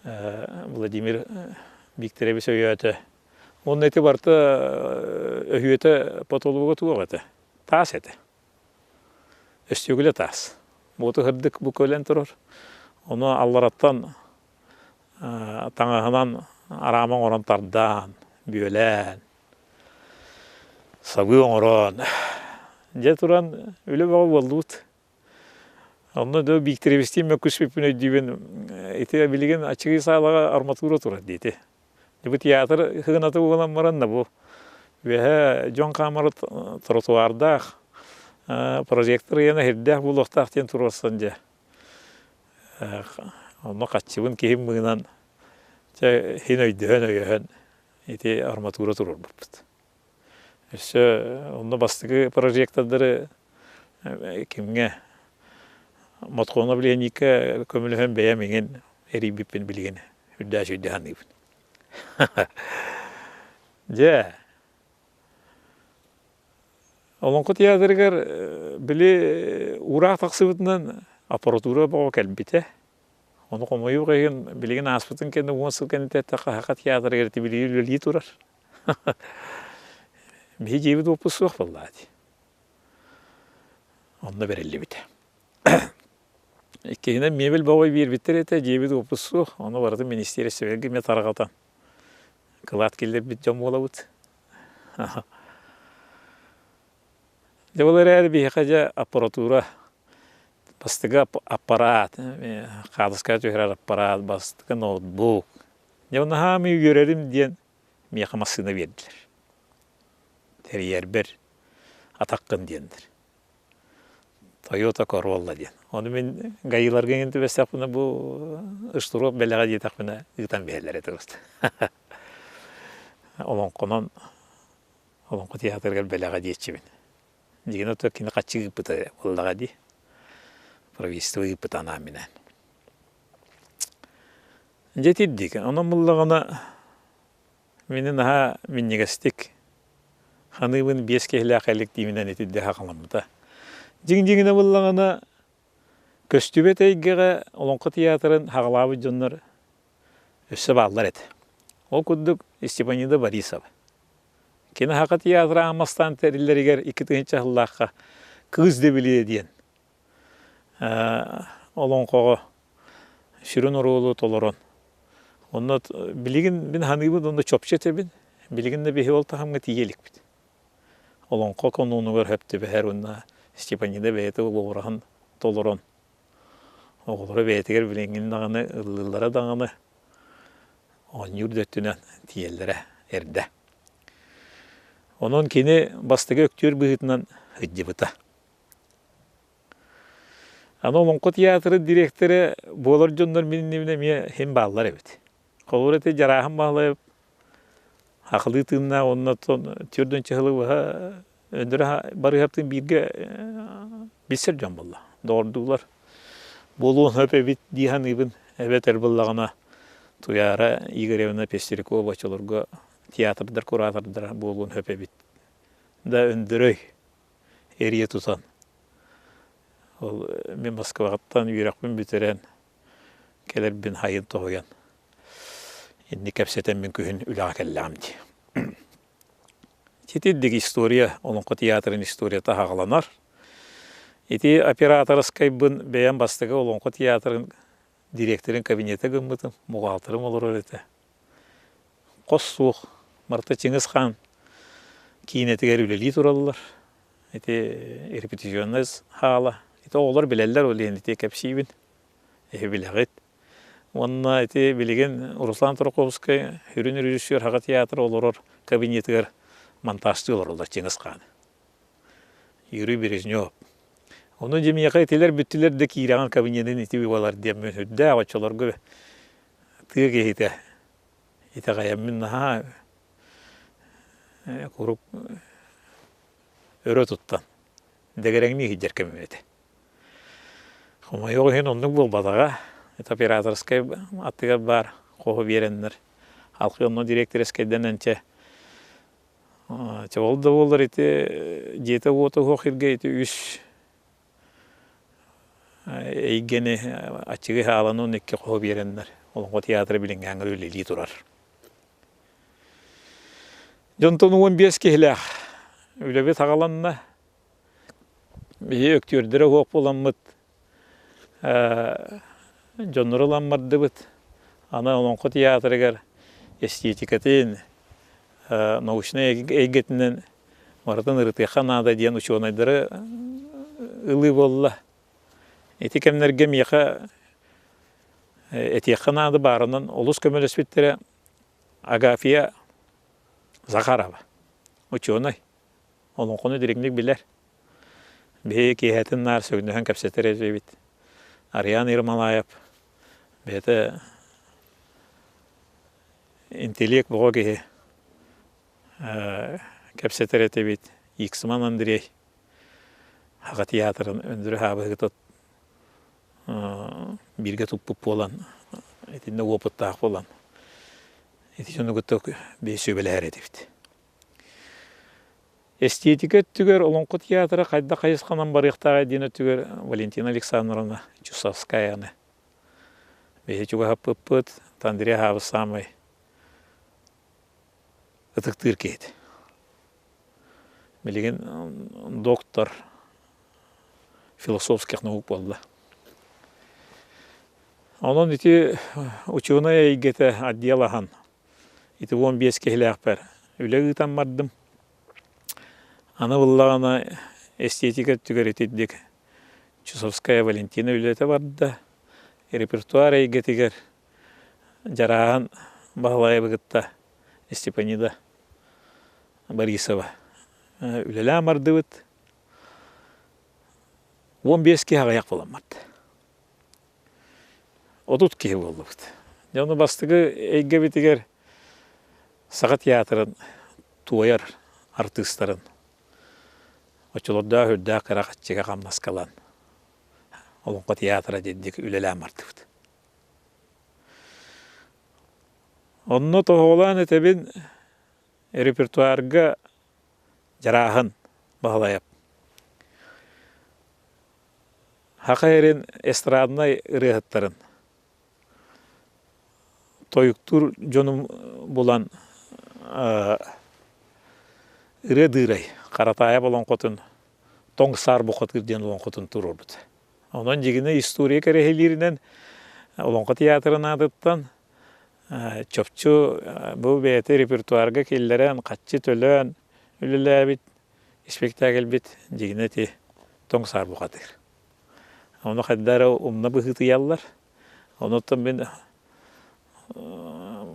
Владимир Викторович өйөтө. Он эти барта өйөтө патологу тугата. Тас ете. өстөгілі тас. Бұты хырдық бұ көлен тұрыр. Оны аллараттан таңағынан араман орантардан, бөлән, сабы оңыран. Же тұран өлі бағы болдуыт. Оны да бейіктеребестен мен күшпеппін өйдейбен еті білген ачығы сағылаға арматура тұрады дейді. Бұл театр хығынаты болған маранна бұл. Вәе жон камары тротуардақ, прожектор ена хердәк бұл оқтақтен тұрарсан же. Оны қатшыбын кейім мұғынан хен өйдіғін еті арматура тұрар бұппыд. Оны бастығы прожектордары кемге Матқона білген екі көміліген бәйәмеген әрейбіппен білген үдді ханығын. Же, олонқы театрығар білі ұрақ тақсыбытынан аппаратура баға кәлбіті. Оны қомайы бұғайын білген аспытын кәнді оңсыл кәнді тәттіққа хақа театрығар білі өлі тұрар. Бей жейбіді опы сұқ болады. Онына бәрелі біті. Кейінен мебел бағай бір біттер еті жейбіді опы сұқ. Оны барды министересі бәлгі мет арғатан. Кылат келдер біт жам бола бұд. Жабылар әрі бейхе жа аппаратура. Бастығы аппарат. Қадысқа жөйрар аппарат. Бастығы ноутбук. Жабына хамы үйгерерім ден мейқамасына берділер. Тәрiyер бір атаққын дендір. Toyota Corolla ден. Оны мен ғайыларға енді бәстәк бұны бұл ұштырып бәліға жетақ бұны ұғытан бәлілер еті ұсты. Олонқы театрғар бәліға жетші мен. Деген өті кені қатшы ғыпыты олыға де. Правительство ғыпыты ана менен. Жетеддік. Оның мұллағына менің аға меннегістік ханыбын бес кәйлі ақайлық деймінен етедді хақаламыда. Жиң-жиңіне бұллағына көстүбет әйгеға олонқы театрын хағалабы жонлар өсі балдар әді. Ол күддік Степанида Борисова. Кені хақа театры амастан тәрілерігер 2-тігінші жыллаққа кыз дебілі дейін. Олонқығы шүрін ұрулы толырын. Оны білігін мен ханыбын онда чопшы әтебін. Білігінді бейі ол тағамға тиелік біді. Олонқы конуынығыр хөпті бәр онна Степанида бәйті олығырағын толырын. Оғылыры бәйтігер біліңгінің дағаны, ұлылары дағаны он юрдөттінен тиелдері әрді. Onun kini bastığı öktür büyütünden hıccıbıta. Ana olonqo teatrı direktörü bolar jonlar benim nevine hem bağlar evet. Kolorete jarahım bağlayıp haklı tığına onunla türden çıhılı var. Öndüre barı yaptığım birge bilser can valla. Doğrudular. Boluğun höpe bit dihan ibn evet erballağına tuyara Igorevna Pesterikova başolurga teatrdır, kuratordır boluğun höpe bit. Da öndüröy eriye tutan. Ol men Moskva'dan yürekmin biteren keler bin hayın toğuyan. Inni kapseten min kühün ülağa kellamdi. Çetiddik istoriya, olonqo teatrın istoriya tahağalanar. Iti operatorskay beyan bastığı olonqo teatrın direktörün kabinete gımmıtım, muğaltırım olur öyle. Qos suğ, Marta Çingiz Han kiyinetiger üleli turalılar. Iti repetisyonuz hala. Iti oğlar bileller oleyen iti kapsiyibin. Bileğit. Onunla iti bilegen Ruslan Turakovskay hürün rejissör haqa teatr olur kabinetiger montajcı olurlar Çingiz Han. Yuri Brezhnev. Onun cemiyaka itiler büttiler de kiyirağın kabinetin iti bibalar diye mühüdde avaçalar gibi tığ gehite. Iti gayammin naha kurup örü tuttan. Degerengni hiccer kemimeti. Ama yok hen onun bol badaga. Iti operatorskay attıga bar. Kohu verenler. Halkı onun direktöreskayden önce. Çavalda olur iti jete otu hoqirge iti üç eygeni açığı halanın nekke kohu verenler. Olonqo teatrı bilingen öyleli turar. Jonton 15 kehlaq. Öyle bir tağalanna Bir öktürdüre hop olanmıt. Jonnurulanmardı bit. Ana olonqo tiyatrıgar estetikatın научный эйгетинен мартын ырытыхан ада диен ученыйдары ылы болла. Эти кемнерге мияха этихан ады барынан олус көмөлөспүттере Агафия Захарова. Ученый. Олонқоны директник билер. Бе киһәтин нар сөгнөһөн кәпсетер эжебит. Ариан Ирмалаев. Бете интеллект богоги кәпсетер этебит. Иксман Андрей. Хага театрын өндүрө хабыгы тот бирге туппуп болан. Этинде опыттаак болан. Эти жөнү көтөк бесөбелер этебит. Эстетика түгер олонқы театры қайда қайысқанан барықтаға дейін түгер Валентина Александровна Чусовскаяны. Бейе чуға хаппыппыт, тандыре хабы самай ұтықтыр кейді. Білеген доктор философских наук болды. Onun iti uçuğuna eygete addiyalıhan. İti 15 kehilak per. Öyle gıtan bardım. Ana bullağına estetika tügeretiddik. Чусовская Валентина ülete vardı. Repertuar eygetiger. Jarahan bağlaya bıgıtta. Степанида Борисова. Ülele amardı bıt. 15 kehilak bulamırdı. 30 kehil oldu bıt. Onu bastığı eyge bitiger. Sağa teatrın tuğayar artistların. Oçolorda hürdağ kırakatçıga kamnas kalan. Olonqa teatra dedik ülelem artıbıdı. Onunla toğulan etebin repertuarga jarahın bağlayıp. Haqa erin estradına ırıhıtların. Toyuktur jonum bulan ırı dıray. Karataya bolan qotun tongsar boqot girden olan qotun tururbut. Ondan jigine historia kerehilirinden olonqa teatrına adıttan çöpçü bu beyte repertuarga kelleren qaççı tölön ülelebit spektakl bit jigine ti tongsar boqadır. Onu qaddara umna bıhıtı yallar. Ondan ben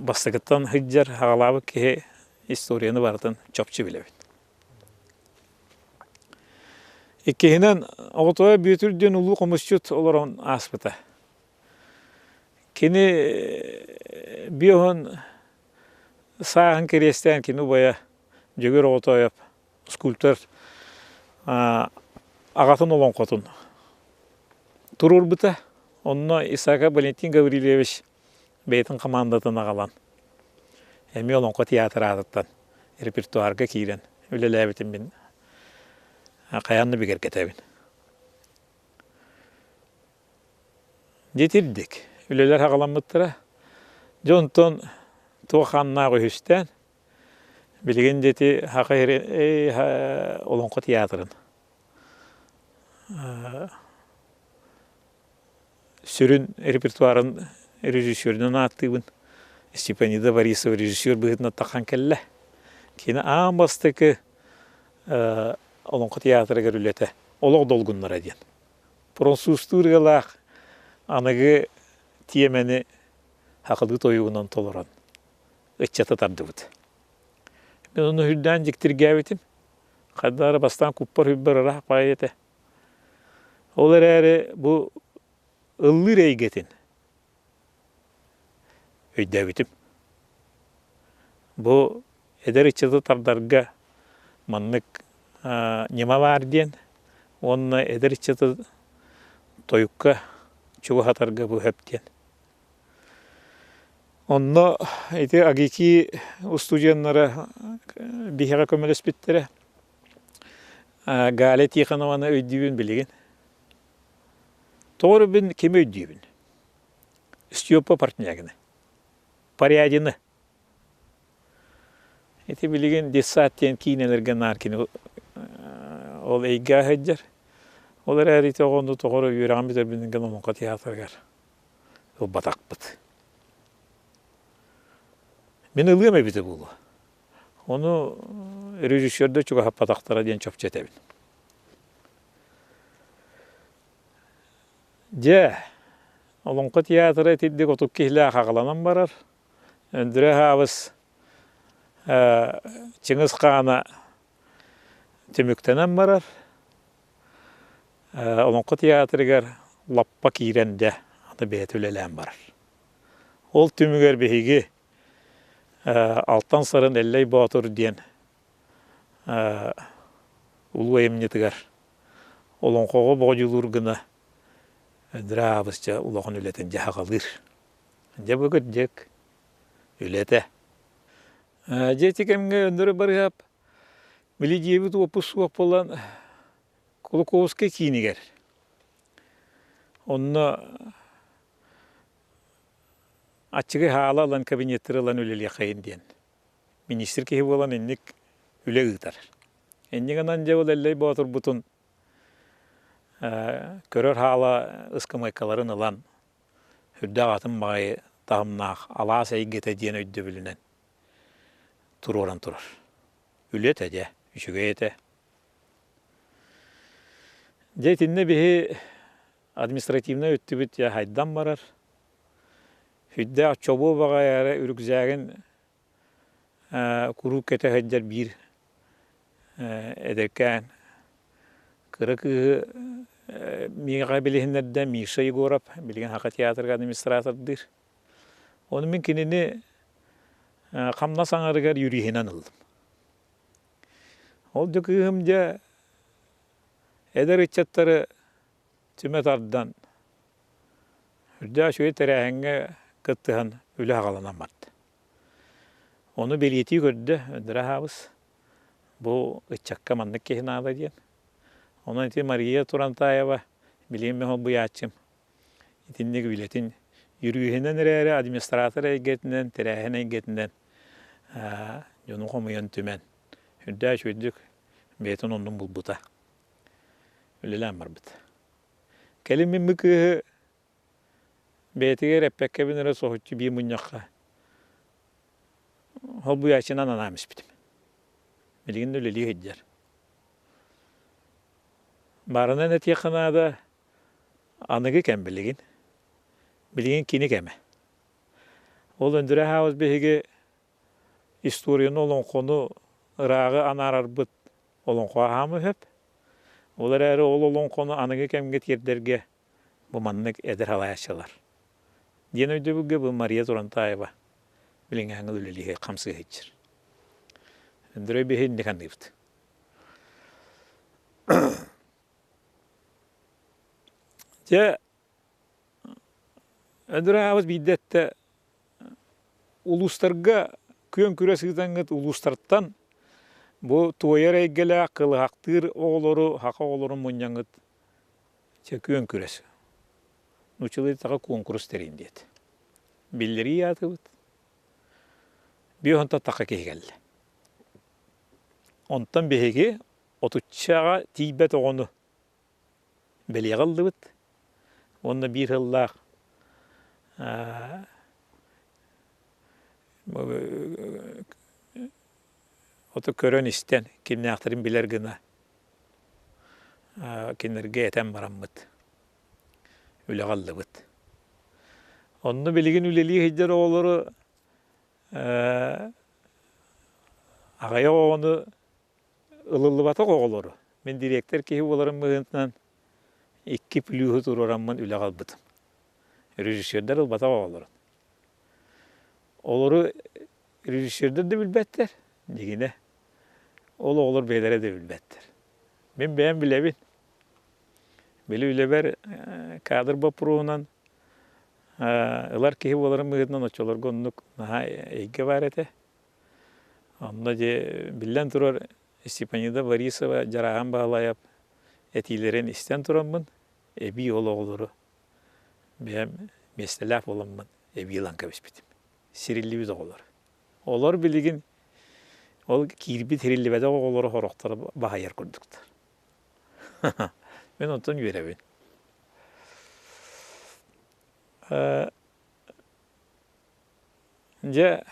bastıktan hıccar hağlabı ki historiyanı vardan çöpçü bilebit. İkihinen otoya büyütürdüğün ulu komuşçut olarak aspıta. Kini bir on sağın keresten kini boya jögür otoya skulptör ağatın olan kotun. Turur bıta. Onunla İsaka Valentin Gavrilevich beytin komandatına kalan. Emi olan ko tiyatr adıttan. Repertuarga kiren. Öyle lebitin bin. Kayanlı bir gerketebin. Getirdik. Üleler haqalanmıttıra. Jonton tuğanna koyustan. Bilgin jeti haqa olonqo teatrın. Sürün repertuarın rejissörünün attıbın. Степанида Борисова режиссер быгытна тақан келле. Кені амастыки олонқы театры көрілеті. Олық долгунлар әден. Французтургалақ анығы темені хақылғы тойуынан толыран. Үтчаты тарды бұд. Мен оны хүрден жіктірге әбетім. Қаддары бастан күппар хүббір ұрақ бай еті. Олар әрі бұл ыллыр әйгетін. Өйдәбитим. Бу эдер ичеді тардарга маннык нема бар ден, онна эдер ичеді тойукка чугу хатарга бу хөптен. Онна эти агики устудияннара бихега көмөлөс биттері Гале Тихонованы өйдүйбін білеген. Тоғыры бін кем өйдүйбін? Степа партнягыны. Порядины. Эти билеген десаттен кейнелерге наркini ol eyga hajjar. Олар әрейте оғынды тоғыры үйраған бітер білінген оныңға театргар. Ол батақ бұд. Мен ылғым әбіті болу. Оны режиссерді чуға батақтара ден чоп жетебін. Олыңқы театры теддік отып кейлі қағыланан барар. Өндірі хавыз Чыңыз қағана төміктенен барар. Олыңқы театрыгар лаппа кейренде аны бәйт өлелән барар. Ол түмігер бейгі алтан сарын әлләй батыр ден ұлы әмнетігер. Олыңқығы бағылыр гына өндірі хавызча ұлағын өлетін жаға қалыр. Де бүгіт дек өлеті. Жетекемге өндірі барғап, білі дебіт опы суақ болан Кулаковский кейінігер. Онны атчығы хала алан кабинеттері алан өлелі қайын ден. Министр кейі болан еннік өле ұйтар. Еннік анан же ол әлләй батыр бұтын көрер хала ысқымайкаларын алан үрді ағатын мағай тағымнақ ала сәйгеті ден өйді білінен тұр оран тұрар. Үлет әде, үшіге еті. Дейтінне бейі административна өтті біт хайдан барар. Хүдді атчобу бағай әрі үрікзәгін күру кәті хайдар бір әдеркән. Кырык миға білігіндерді Миша Егоров, білген хақа театрға администратордыр. Оны мен кенені қамна саңарығар юрихінен ылдым. Ол жүкігімде әдір үтчаттары түмет ардан үрді ашуы тәрәхіңе күттіған үлі ағаланан барды. Оны белеті көрді, өндірі хабыз. Бұл үтчакка маннық кейін ағда дейін. Onun için Maria Turantayeva bileyim ben bu yaşım. İtinlik biletin yürüyüşünden nereye administratör eygetinden, terehen eygetinden yonu komuyan tümen. Hüdda şöydük beton onun bulbuta. Öyleler var bit. Kelimin mükühü betiger epekke binere sohutçu bir munyakka. O bu yaşından anamış bitim. Bilgin öyleliği heccer. Barına net yakınada anıgı kem bilgin. Bilgin kini keme. Ol öndüre havuz behige istoriyanı olan konu ırağı anarar bıt olan kohamı hep. Olar eri ol olan konu anıgı kem getirderge bu manlık eder halayasçalar. Diyen öyle bu Maria Turantayeva. Bilgin hangi öleliğe kamsı geçir. Öndüre behe ne kan deyipti. Öndüre havuz biddette uluslarga kön küresizden uluslardan bu toyar eygele akıllı haktır oğulları, haka oğulların munyanıt kön küresi. Nuçalı tağa konkurs terin diyet. Billeri yatı bit. Bir onta tağa kehi geldi. Ondan behegi otutçağa tibet oğunu beliye kaldı bit. Onda bir yıllar otu körön isten kimne aktarın biler gına kinlerge eten baramıt öyle kaldı bit. Onu bilgin üleliği hiccer oğulları ağaya onu ılıllı batak oğulları. Ben direktör kehi oğulların mıhıntınan iki plühü tururamın öyle kalbıdım. Rejissörler ol batak oğulları. Oğulları rejissörler de bilbetler. Degine. Oğullar beylere de bilbetler. Ben bilebin. Beli üleber kadır bapuruğundan ılar kehi oğulların mıhıntınan açıyorlar. Gonduk naha eyge var ete. Onda bilden turar Stepanya'da Varisova jarağın bağlayıp etilerin isten turamın. Ebi oğulları. Ben mestelaf olamın. Ebi yılan kabisbitim. Sirilli biz oğulları. Oğullar bilgin ol kirbi tirilli bede oğulları horokları bahayar kurduklar. Мен онтон үйеребин. Же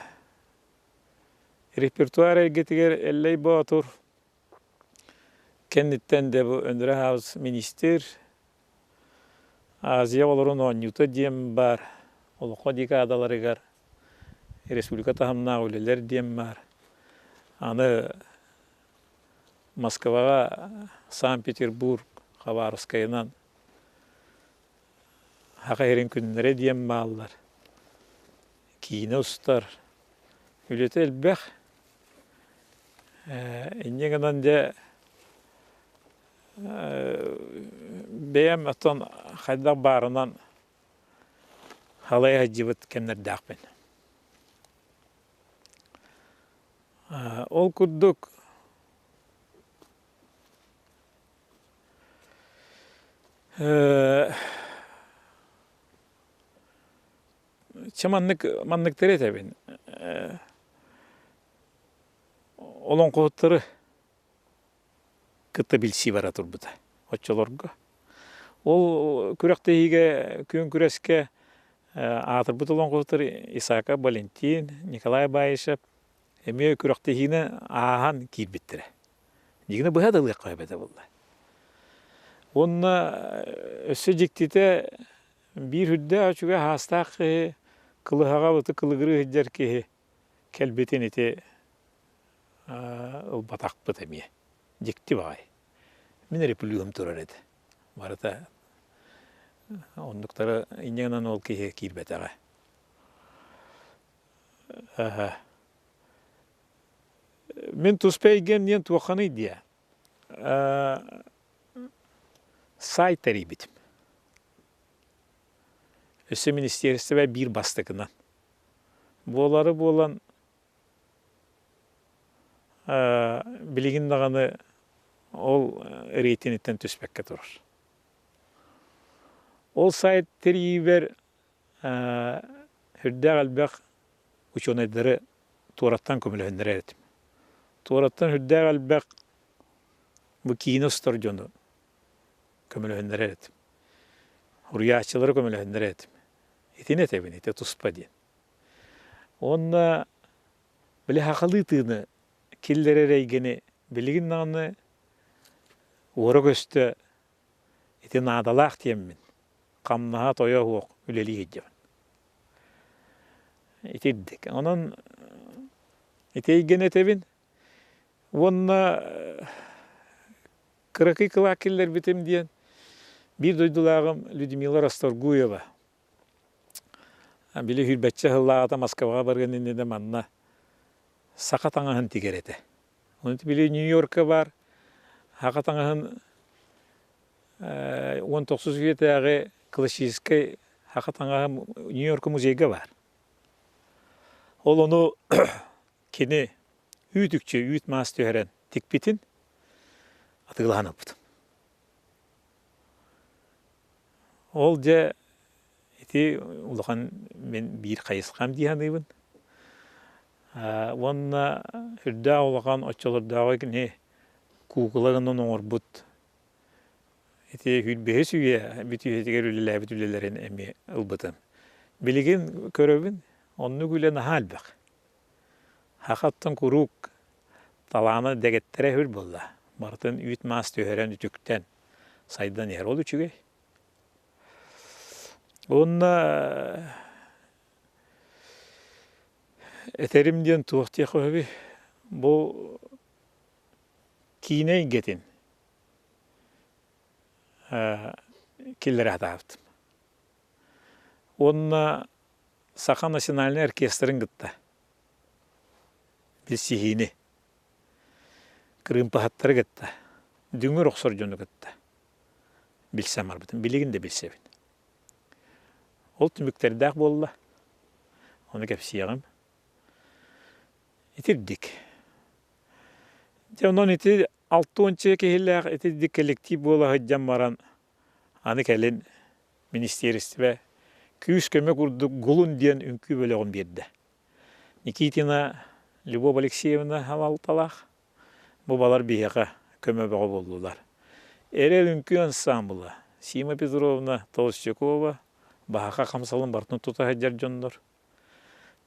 репертуары гетигер эллей боотур. Кенниттен де бу өндүрө хаус министр Азия олорун онюта дем бар. Олоқо декадаларыгар республика тахамна үлелер дем бар. Аны Москвага, Санкт-Петербург, Хабаровскайынан хақайрын күннері дем баллар. Кейіне ұстар. Үлеті әлбәқ. Иннегінен де бәйім әттен қайдақ барынан халай әжібіт кәмнер дақпен. Ол күрдік маннык терет әбін. Олон қоғыттары кытта білсі бара тұрбыда. Отчалорға. Ол күрәқтейіге, күн күрәске атырбыт олон қоғыттары Исака Валентин, Николай Байышев, әме күрәқтейіне ағахан кейбіттірі. Дегіне бұға дылық қойбеді болды. Онна өсі жіктеті бір хүдді açuға хастақ кылыға бұты кылығыры хүддер кеге кәлбетін еті батақ бұт әме. Жікті бағай. Мен репулюғым тұрар еді. Барыта ондықтары инегінен ол кеге кейбет аға. Мен тұспайген нен туақаны дия. Сайт тәрейбетім. Өсі министерстве бір бастығынан. Болары болан білігін дағаны ол рейтинеттен түспәкке тұрыр. Ол сайт тәрейбер хүрдәғ әлбәқ ученайдары туараттан көмілігіндер әретім. Туараттан хүрдәғ әлбәқ бұл кейіні ұстар жону көмілігіндер әретім. Урияшчылары көмілігіндер әретім. Етіне тәбін, ете тұспа дейін. Онна білі хақылы тыны келдері рейгені білігін нағыны оры көсті ете надалақ деймін. Қамнаға тоя хуақ үлелі едемін. Ете еддік. Онын ете егені тәбін. Онна қырықы қылақ келдер бітім дейін. Bir doydulağım Людмила Расторгуева. Bili hürbetçe hıllağıda Moskva'ya barganın de manna sakatаңahın tigerete. Onu bili New York'a var. Hakatаңahın 19 yetəği Klasiski hakatаңahın New York muzeyge var. Ol onu kini üytükçe üytmaz töheren tikbitin atılağını bıdım. Ол же ити улахан мен бир кайысқам дияныйбын. Онна хүрдә улахан очолордагы не кукулагынан оңорбут. Ити хүрбеһе сүйе бүтүһетигер үлелерин эми ылбытым. Билеген көрөбүн, онну күлен халбак. Хакаттан курук таланы дегеттере хүр болла. Бартын үйтмас төһөрен үтүктен сайдан ер ол үчүгө. Онна этеримден туақти қойбі бұл кейінен кетен келдер атаптым. Онна Саха национальный оркестрын гытта. Біз сихини. Крым пахаттары гытта. Дүңір оқсор жону гытта. Білсем арбытым. Білігін де білсебін. Ол түміктерді ақ болла. Оны кәпсияғым. Итирдік. Онын ити 6-10 кехілләғ итирдік коллектив бола ғыджам баран. Аны кәлін министерстве күйіс көмек ұрды ғұлын дейін үнкі бөліғын берді. Никитина Любовь Алексеевна халал талақ. Бұл балар бейеға көмек болдылар. Эрел үнкі ансамблы. Сима Петровна Толщекова, Бахақа қамсалын бартын тута хаджар жоннор.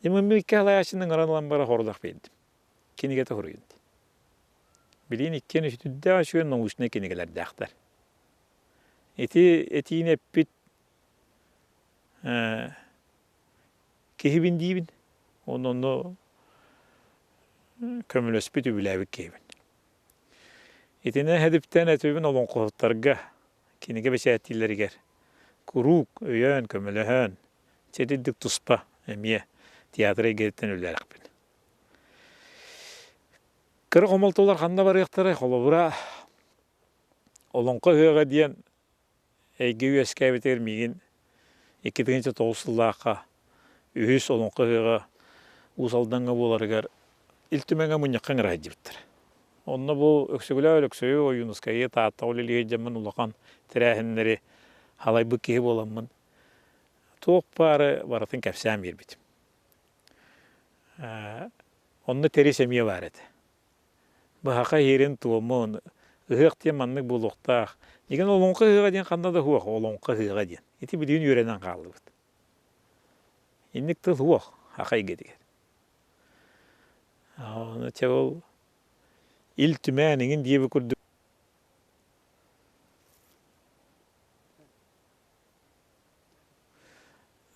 Емін мекке алаяшының аранлан бара хордақ бейдім. Кенегеті хоргенді. Білейін ikкен үштүдді ашуын наушына кенегелер дақтар. Этиін әппіт кехібін дейбін. Оны көмілөспіт үбіләбік кехібін. Этіне әдіптен әтөбін олон қоғыттарға кенеге бәшәттілергер. Күрук, өйен, көмілөһөн, чеділдік тұспа, әмие театры егеттен өләрік бін. Кыры қомалтолар қанда бар ектары, қолыбыра олонқа ғыға дейін әйге өскәй бітер меген 2009 үйіс олонқа ғыға ұсалданға боларығар iltümenge munyakkan rajibdir. Onna bu öksögülü oyunuskayı taatta oliliye jamman ulakan tirahinleri halay bıkkihi bolamman. Toq bari baratın kapsam yerbitim. Onna teri semiye var edi. Bu haqa yerin tuğumun, ığıq diye manlık buluqtaq. Egen olonqa ığığa diyen qanda da huaq, olonqa ığığa diyen. Eti bildiğin yörenden qaldı bud. İnnik tıl huaq, haqa egediger. Onu çevol il tümeninin diye bir kurdu.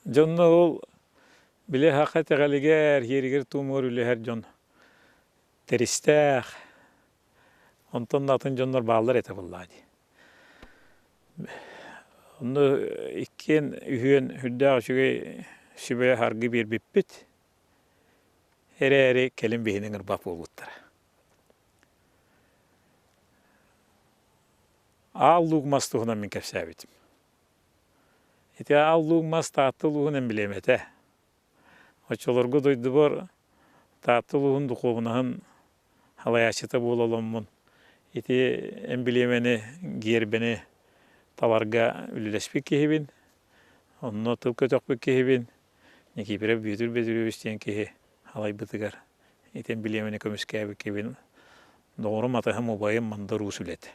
Jonna ol bile haqa teğaliger, yeriger tuğumur üle her jon. Teristaq. Ondan atın jonlar bağlar ete vallahi. Onu ikken ühün hüdda şüge şübe hargı bir bippit. Ere kelim behinin ırbap olutlar. Ağlık mastuğuna min kefsabitim. Eti ağlık mastatılığının bilemete. Oçolorgu doydu var. Tatılığın duqoğunağın halayaşıta bolalımın. Eti en bilemeni gerbeni talarga ülüleşpik kehibin. Onunla tılka çokpik kehibin. Neki bire büyütür üsteyen kehi. Halay bıtıgar. Eten bilemeni kömüskabik kehibin. Doğru matahım obayım mandar usuleti.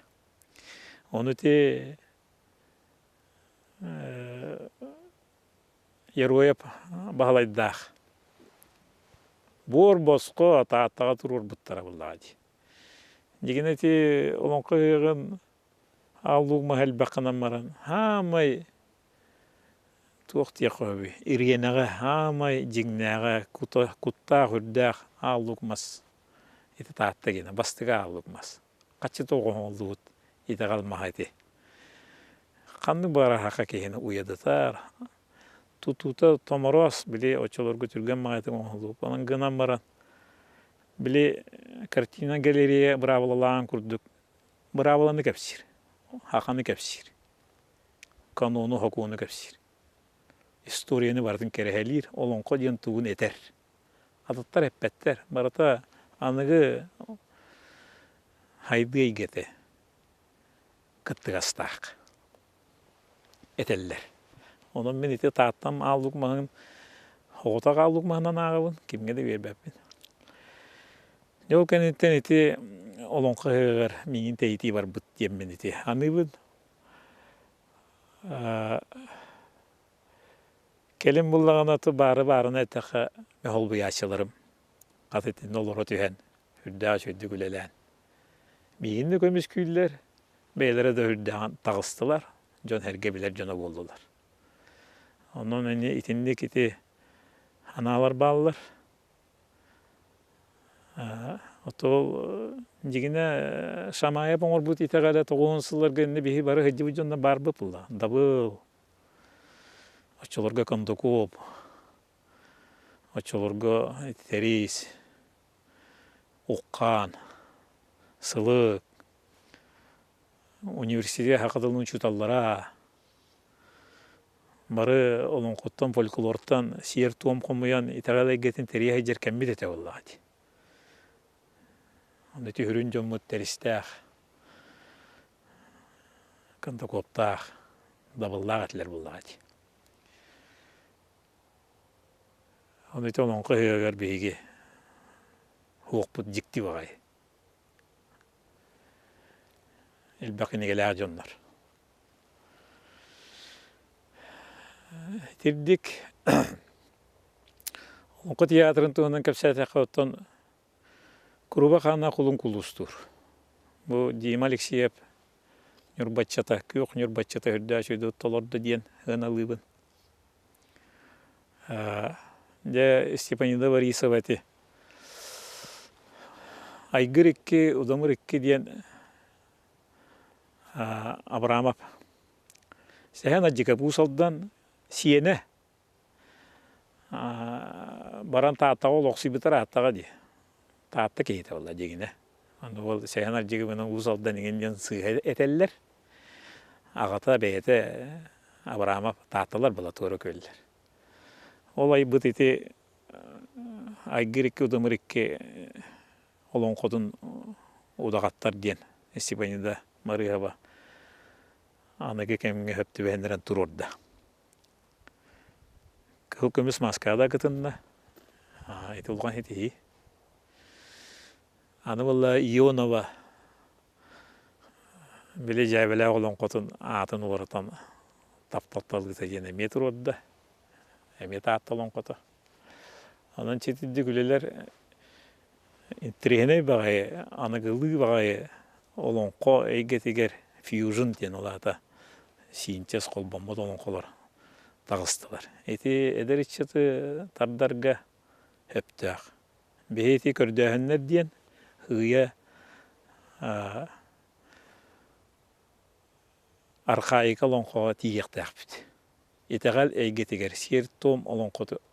Onu te yaroyap bağlaydıq. Bor bosqo ata turur buttara bulladı. Digine te olonqa yığın ağlıq mahal baqanan maran. Hamay tuqti qobi. İriyenağa hamay jignağa kutta hurdaq ağlıq mas. Eti taatta gene bastıga ağlıq mas. Qaçı toğun oldu. İtegal mahati. Kandı bara haka kehine uyadıtar. Tututa tomoros bile oçolor götürgen mahati oldu. Onun gınan baran. Bile kartina galeriye bravolalağın kurduk. Bravolanı kapsir. Hakanı kapsir. Kanunu hukukunu kapsir. İstoriyeni vardın kerehelir. Olon kodiyan tuğun eter. Adatlar hep better. Barata anıgı haydı gete. Kıttığastaq. Eteller. Onun men eti taattam ağlık mağın, hoğutaq ağlık mağından ağabın, kimge de verbepin. Yol kenitten eti olonqa hığır, mingin teyti var bıt diyen ben eti. Anıbın, kelim bullağın atı barı-barına etaqa mehol bu yaşılırım. Qat etin oluru tühen, hüdda şöydü gülelen. Mingin de kömüs küller. Beylere de hüddağın tağıstılar. Jon hergebiler jona boldular. Ondan önce itindik iti analar bağlılar. Otol jigine şamaya boңor bут iteğale toğunsılar genne bihi barı hıcı bu jonna bar bıpılla. Dabıl. Oçolorga kondokop. Oçolorga teris. Uqqan. Sılık. Университет хақыдылын чуталлара. Бары олон қоттан фольклорттан сиер туом қомуян итағалай гетін терияхай жер кәмбет ете боллады. Онды түйірін жоммут терістәқ, кында коптақ, дабыллақ әтілер боллады. Онды те олон қығығар бейге хуқ бұд жікті бағай. elbaqini gelä jonlar. Tirdik Onko tiyatrın tuğundan kapsayta qawton kuruba qana kulun kulustur. Bu Dima Alekseyev Nurbatçata, kuyuq Nurbatçata hürda şöyle tolordu diyen hınalıbın. De Stepanida Borisova eti. Aygır iki, udamır iki diyen Abramov. Sehen acıka bu saldan siyene baran taatağı oloqsi bitir atağa diye. Taatta keyite valla degine. Onu sehen acıka benim bu saldan ingen sığ eteller. Ağata beyete Abramov taatalar bula toru köller. Olay bıt eti aygır iki, udamır iki olon kodun udaqattar diyen. Stepanida Mariava anıge kemge höptü behendiren turorda. Hükümüs maskada gıtında. Eti olgan eti hi. Anı valla Ionova bile jaybele olon kodun atın uğratan taptattal gıta diyen emet turorda. Emet attal olon kodu. Onun çetidi güleler intrihine bağay, anıgılı bağay olon ko eygetiger fusion diyen olata siyinces kol bomba olon kolar tağıstılar. Eti eder iççatı tardarga höptüğü. Beheti kördüğünler diyen hıya arkaik olon ko tiyekteğ büt. Etegal eygetiger sir tom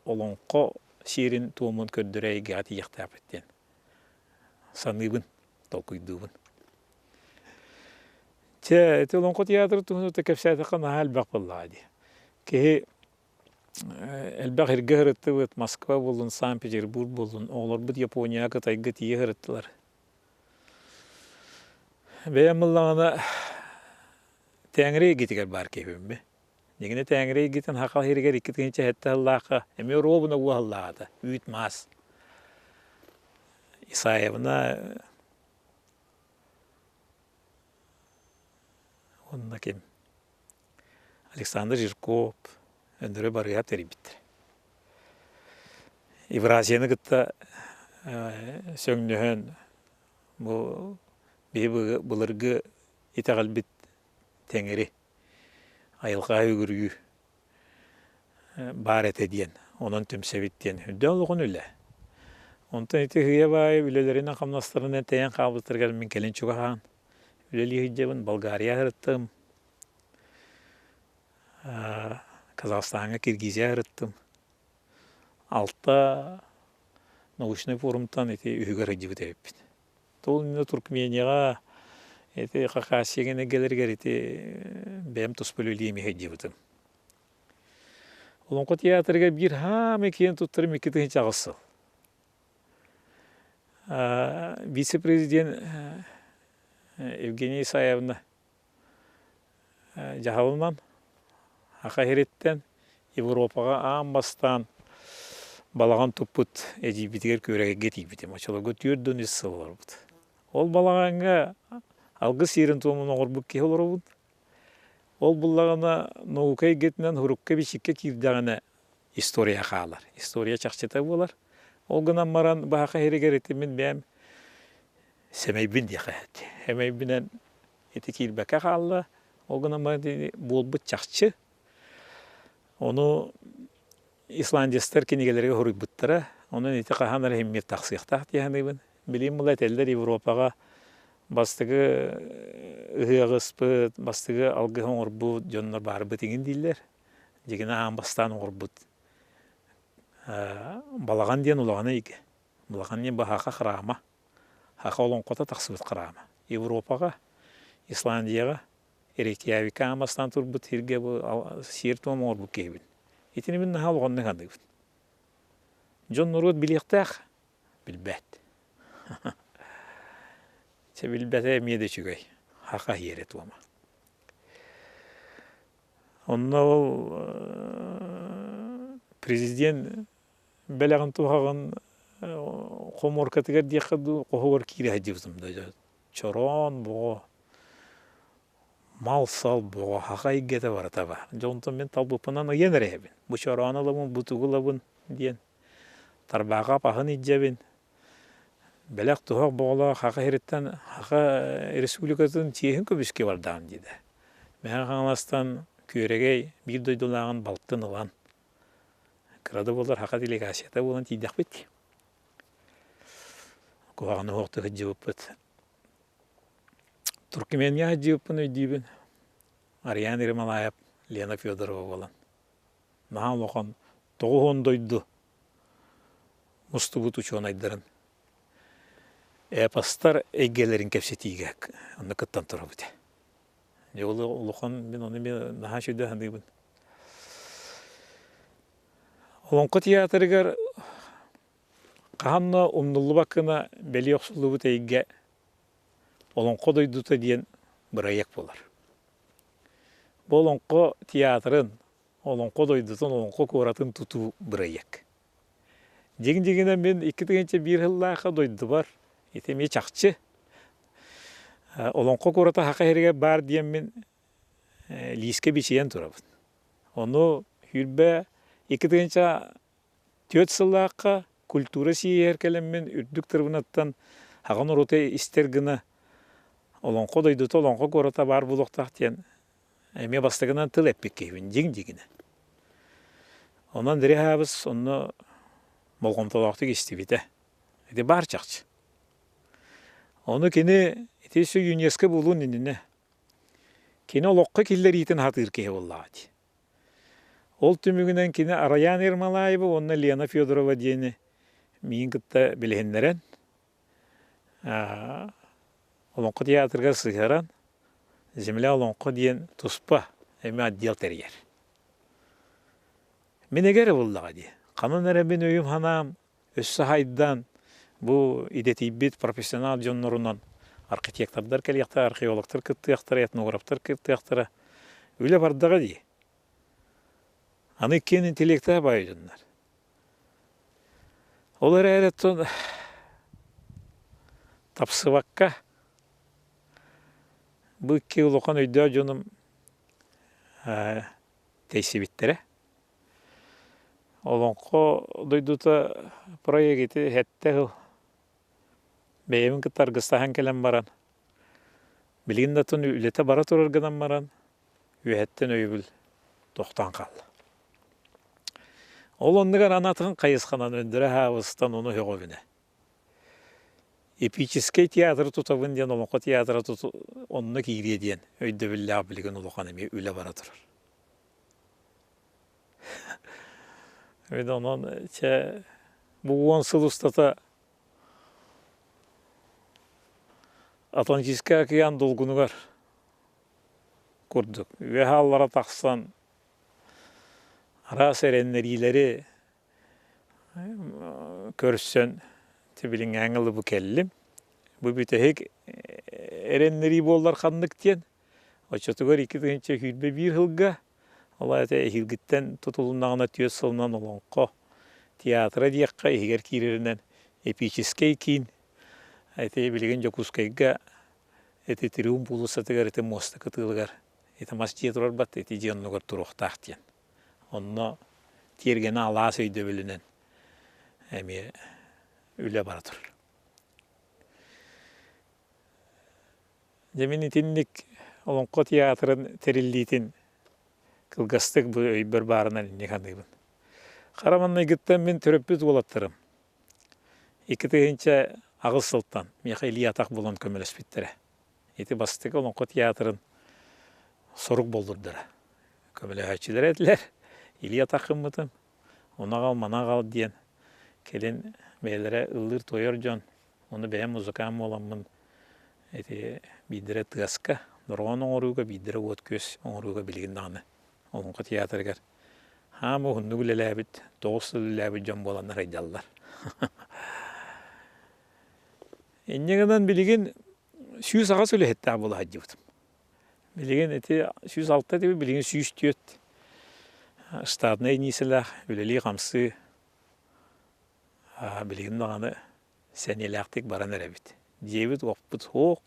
olon ko sirin tomun kördüre eygeti tiyekteğ büt diyen. Sanıbın, tolkuyduğun. Eti olon ko tiyatr tuğunu tekefsayta qana hal baqbıllağı diye. Ki elbaq hirge hırıttı bıt Moskva bulun, San Petersburg bulun, oğlar bıt Yaponiya kıtayga tiye hırıttılar. Beyan mıllağına Tengri'ye gitiger bar keyfim be. Degine Tengri'ye gitin haqal hirger ikkitince hette Allah'a. Emi robuna bu Allah'a da. Üyütmaz. İsayevna onunla kim? Alexander Zhirkov öndürü barıya teribittir. İvrasiyeni gıtta söngühön bu bir bılırgı itegal bit tengeri ayılqa hügürüyü baret ediyen, onun tümsevit diyen hüdden oluğun öyle. Ondan iti hıya bay, ülelerinden kamnaslarından teyen qabıtırgar min kelin çugahan. Üleli hıcabın Bulgariya hırıttım. Kazakistan'a, Kirgiziya hırıttım. Altta Nauşnay forumtan iti ühügar hıcabı tebipin. Tolunda Turkmeniyaga iti Kakasiyagene gelirger iti benim tospölüliyemi hıcabıdım. Olonko tiyatrga bir ham ekiyen tuttarım ikiti hiç ağısıl. Vice-prezident Evgeniy Isayevna jahavından haqa heretten Evropaga ambastan balağan tuput ejibitiger körege getibiti. Maçala götürdün ısıllar bud. Ol balağanga algı sirin tomun oğurbuk ki olur bud. Ol bulağına noukay getinden hurukka bir şikke kirdağına istoriya xalar. Istoriya çaqçeta bolar. Ol gınan maran bahaqa hereger etimin beğem semeybin diye qayat. Hemeybinen eti kilbeka xalla. Ol gınan maran bolbut çaqçı. Onu İslandiyastlar kinigelerge hurubutlara. Onun eti qahanar hemmiyet taqsiyaqtaq diyanıbın. Bileyim mulat eller Evropaga bastıgı ıhıağıspıt, bastıgı algı hoğurbut, jonlar barbıt egin diller. Jegine ambastan hoğurbut. Balağan diyen ulağına ege. Balağan diyen bahaqa qırama. Haqa olan qota taqsıbıt qırama. Evropaga, İslandiyaga, Reykjavik'a ambastan turbut hirge bu sir tuğum hoğurbut keybin. Etini bin naha olğanını qandıybın. Jon Norwood biliqtaq, bilbət. Bilbətə emiyede çügəy. Haqa yere tuğama. Onunla ol prezident belağın tuğağın qomorkatıgar diye qadu qoğugar kiri hacıbızım da. Çoron bu мал сал боға хақа игете бар таба. Жонтон мен талбыпынан ыйен ребин. Бу чораны лабын, бутугулабын диен. Тарбаға пахын иджебин. Белек тухак боғла хақа хереттен хақа республикатын тиехин көбіске бардан дейді. Мен қаңластан көрегей бір дойдулағын балттын ұлан. Кырады болар хақа делегацията болан тейдек бетті. Куағаны оқты хыджыбып бет. Туркменге хыджыбыппын өйдейбін. Ариян Ирмалаев, Лена Федорова болан. Наған лоқан тоғуын дойду. Мұстыбыт учуан айдарын. Эпастар эйгелерин кепсетиге. Оны кыттан тұры бұды. Жолы лоқан мен оны мен наға шүйді хандыбын. Олонқы театрыгар қағанна умнулы бақына бәлі оқсылы бұд әйге олонқы дойдута дейін бір аяқ болар. Бұл олонқы театрын, олонқы дойдутын, олонқы көратын тұту бір аяқ. Деген-дегенен мен 2-1 жыллаға дойды бар. Етеме чақчы. Олонқы көрата хақа херге бар дейін мен лиске бешейен тұрабын. Оны хүрбе 2-4 жыллаға культура сие еркелеммен үрдік тұрбынаттан хаған ұроты істергіні олонқы дойдуты, олонқы көрата бар бұлықтақ дейін әме бастығынан тыл әппек кейбін, деген-дегені. Онан діре хабыз, оны молғымталақты кесті бейді. Әде бар чақчы. Оны кені етесі ЮНЕСКО болуын еніне. Кені олыққа келдер етін хатыр кей боллады. Ол түмігінен кені Араян Ирмалаевы, онына Лена Федорова дейіні мейін күтті білгенлерін. Олонқы театрға сығаран, земля олонқы дейін тұспа, әме отдел тәргер. Мен егері болдыға дей. Қанын әрәбін өйім ханам, өссі хайдан, бұл идетейбет профессионал жоннорынан архитектордар кәлияқтар, археологтар кіттіяқтар, этнографтар кіттіяқтары өлі бардыға дей. Аны кен интеллекті байыдынлар. Олар әреттон тапсыбаққа бұл ке ұлықан өйді жоным тейсебеттері. Олонқо дойдута проекті хәтті ғыл. Бәйемін кіттар ғыстахан кәлем баран. Білгін датын үлеті бара тұрырғынан баран. Үйәттен өйбіл тоқтан қалды. Ол ондығар анатығын қайысқанан өндірі хавыстан оны högovine. Эпический театр тұтабын ден, олонқо театры онны кейре ден. Өйді білі абілген олоқан әме үлі бара тұрыр. Өйді онын бұғуан сыл ұстата Атлантический океан долгунығар көрдік. Өе халлара тақсан ара сәренлерилері көрсен тебілін әңілі бұ кәлілім. Бұ бүтәхек әренлері болдар қандық тен. Очатығар 2-2 хүрбе 1 жылға. Ола әті әхілгіттен тұтылынағына түйет сылынан олонқо театры дейаққа егер кейрерінен эпический кейін әті білген жокускайға әті тіріуін бұлысатығар әті моста кытылығар. Әті масчия тұрар бат, әті жиынығар тұруқтақ тен. Онна тергені ала сөйді білінен әме үлі бара тұр. Жемені теннік олонқо театрын терілдейтін кылгастык бу өйбөр баарынан не кандыйбын. Караманнай гыттан мен төрөппүз болаттырым. 2-тегенче агыл сылттан Михаил Ятак болон көмөлөспүттере. Эти бастык олонқо театрын сорук болдурдура. Көмөлөчүлөр эдилер. Илья Такыммытын, онағал манағал дейін. Келін бәйлері ылыр тойыр жон. Оны бәйім музыкам оламын. Эти бидire тыаска, дорогон оңоруга бидire от көз оңоруга билген даны. Олонқо театргар. Хамы хунну гүлеләбит, тоғысы ләбит жон боландар айдаллар. Эннегенен билген сүйіз аға сөйлетті абылы хаджыбытым. Билген эти сүйіз алтта деп билген сүйіз түйет. Штатны нисілах, үлелі қамсы билген дағаны сәнеләқтік баран әрәбит. Дебіт оқпыт хоқ.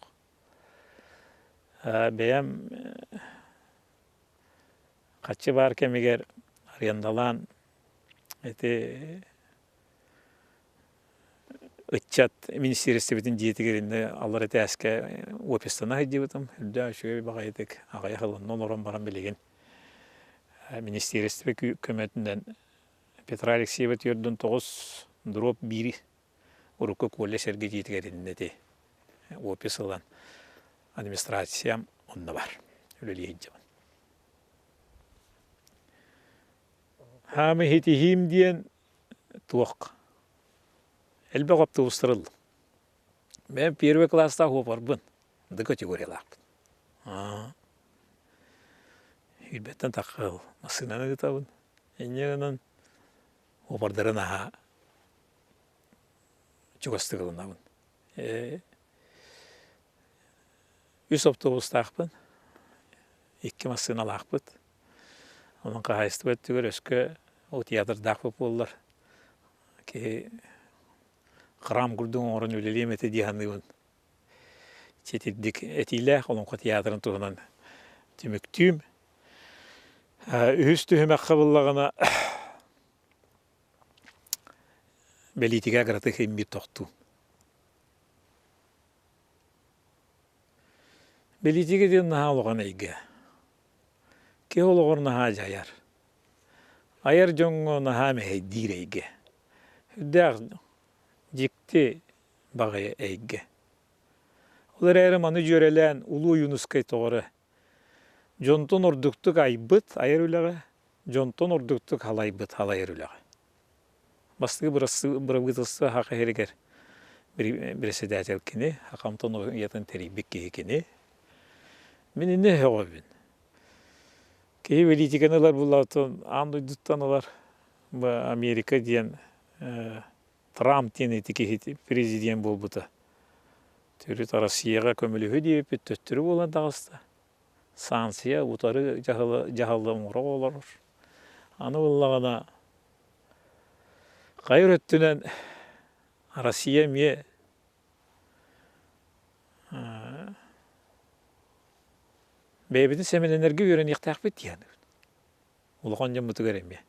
Beyem kaçı var kemiger aryandalan eti ıççat ministerisi bitin diyeti gerinde alır eti eske ofistana hediyetim. Hülde şöyle bakaydık. Ağaya hılından oran baran bilegen. Ministerisi ve hükümetinden Petr Alekseyevich yurdun 9 drop 1 Urukku kolle sergi diyeti gerinde de ofis olan administrasiyam onda var. Öyle diyeceğim. Hamı hitihim diyen tuğuk. Elbe koptu ustırıldım. Ben первый класста hoparbın. Da kategoriyalardım. Hilbetten takıl. Masınanı gıtabın. Enyeğinin hopardarın aha. Çok astıqılınabın. Üç otobüs takpın. İki masına lakpıt. Onun kahayısты böttügөр öskö o teatr dakpıp oldular. Ki Kıram kurdun orun öleliyem eti diyanlıbın. Çetildik etiyle onun teatrın tuğunan tümüktüğüm. Üstühüme kıvıllığına belitiga gratı hem bir toxtu. Belitiga diyen naha olğana ege. Ki olğur naha jayar. Ayar jongo naha mehey dire ege. Hüddağ jikti bagaya ege. Olar erim anı jörelen ulu Yunuskay toğru. Jonton orduktuk aybıt ayar ülağı. Jonton orduktuk halaybıt halayar ülağı. Bastığı bırakıtısı haqa heriger. Birisi dağıtel kini, haqamton yatın teribik kehi kini. Meni ne hewa bin. Kehi veli tikanılar bulatın, andu duttanalar. Amerika diyen, Trump diyen etikehi prezident bolbuta. Türüt Rossiyaga kömülühü deyip töttürü olan dağısta. Sansiya utarı jahallı uğra olur. Anı bullağına Gayr öttünen Rossiya miye beybitin semen enerji gören yıktaq bit yani. Ulağan jambutu görem ya.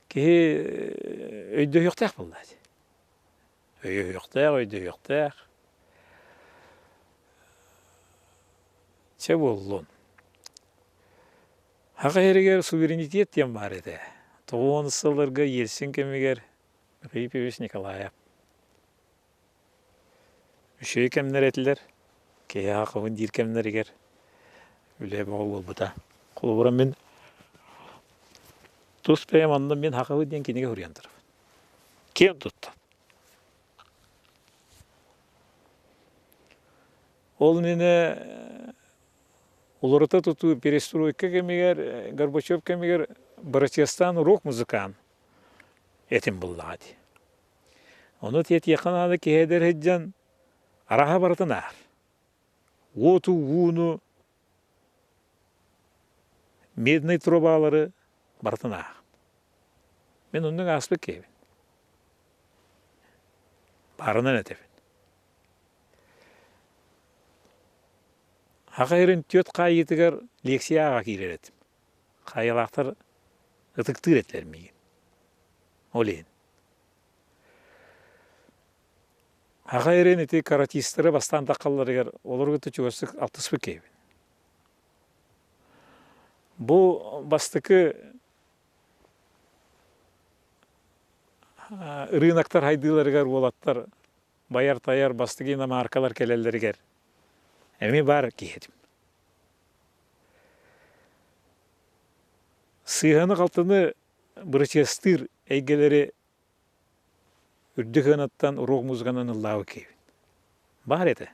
Ki öydü yıktaq bulladı. Öydü yıktaq. Çe bollun. Haqa heriger suverenitet diyen var edi. 90 yıllarga Yeltsin kemiger Mikhail Nikolayev. Müşey kemler etiler. Ki haqıvın dir kemler eger. Üle bağıl olbuta. Kulu buran ben tuz beyem andan ben haqıvı diyen kenege huryan taraf. Kim tuttu? Ol nene Уларыта туту перестройка кемигер, Горбачев кемигер, Братьястан рок-музыкан этим буллади. Onu tiyet yakınada ki heder heccan araha baratınar. Otu vunu mednay trobaları baratınar. Ben onun aslı kevin. Barına ne tefin. Haqayırın töt qayıtıgar leksiyaga kireretim. Qayalaqtar ıtıktır etler miyim. Oleyin. Haqayırın eti karatistleri bastan taqallarıgar olur gıtı çöğürsük 60 kevin. Bu bastıkı ırınaktar haydılarıgar olattar bayar tayar bastıkı ina markalar kelellerigar. Emi var kiyedim. Sığhanı altını bırçastır eygeleri ürdük anattan rock muzganın Allah'ı kevin. Var ete.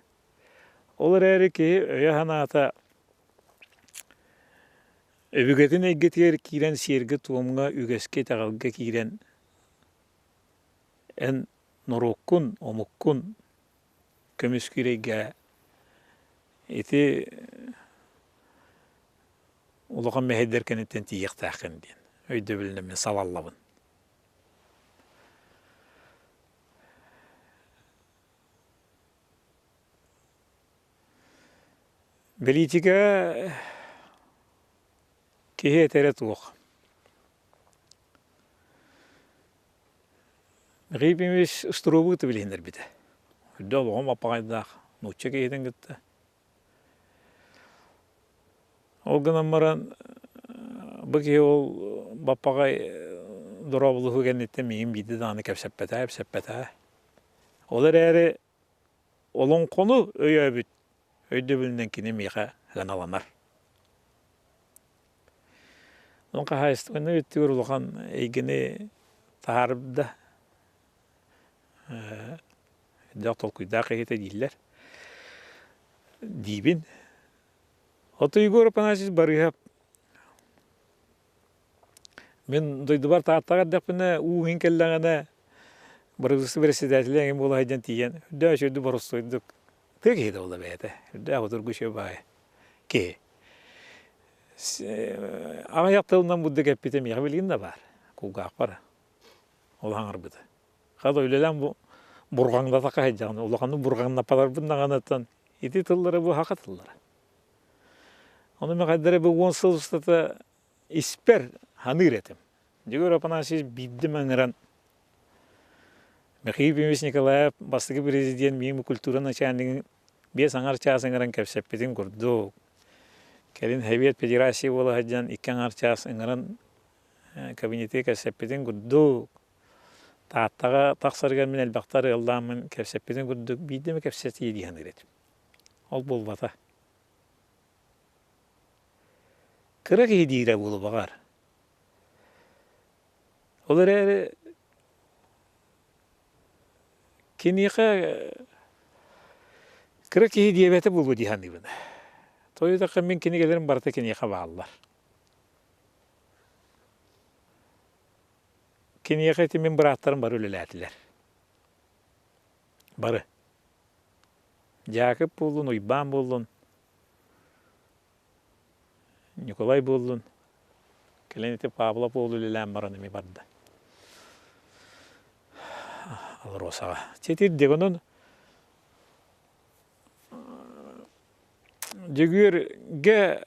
Olar eri ki öye hanata öbügetin eygetiyer kiren sirgi tuğumga ügeske tağalga kiren en norokkun, omukkun kömüsküreyge eti ulağan mehederken etten tiyik taqin diyen. Öyde bilinem men savallabın. Belitiga kehe etere tuğuk. Gıybimiş ıstırobu gıtı bilindir bir de. Hüdde oğlum apağaydıaq. Nutça keheden gitti. Ol gınan maran bu kehe ol bapağay durabılığı gelnette meyim bidi dağını kepseppete. Olar eri olun konu öy öbüt. Öyde bilinen kini miqa ganalanlar. Onka hayıstığını öttüğür uluğan eygini taharibda dağıtol kuydağı kehete değiller. Dibin. Otu yugur panasız barıhap. Men duydubar taatağa daqpına uğun kellağına barıgısı presidentliğin bola haydan tiyen. Hüdda şöydü barostoyduk. Tık hede ola beyete. Hüdda otur güşe bay. Ki. Ağa yaptığından budda kepitem yağı bilgin de var. Kulgaq var. Olan arbıdı. Qada öylelen bu burganda taqa haycağını. Olağanı burganda palar bundan anatan. İti tılları bu haqa tılları. Onu meqaddere bu 10 sıl ustata isper hanır etim. Jigor apanasız biddim anıran. Meqib Imis Nikolaev bastıgı prezident miyim kulturan açanlığın bir sangar çağısın kepseppetin kurdu. Kelin Heviyet Federasi ola haccan ikkan arças ıngaran kabineti kepseppetin kurdu. Taattaga taqsargan min elbaqtar Allah'ın kepseppetin kurdu. Biddim kepseti yedi hanır etim. Ol bol bata. Kırak yediğire bulu bağar. Olar eri kiniqa kırak yediyebete bulu dihan dibine. Toyu da min kini gelirim barata kiniqa bağlılar. Kiniqa eti min bıraktarım barı öleletiler. Barı. Jakip buldun, Uyban buldun. Nikolay buldun. Keleneti Pavlov oldu ölelen baranı mi barda. Alır osağa. Çetir degonun Jegürge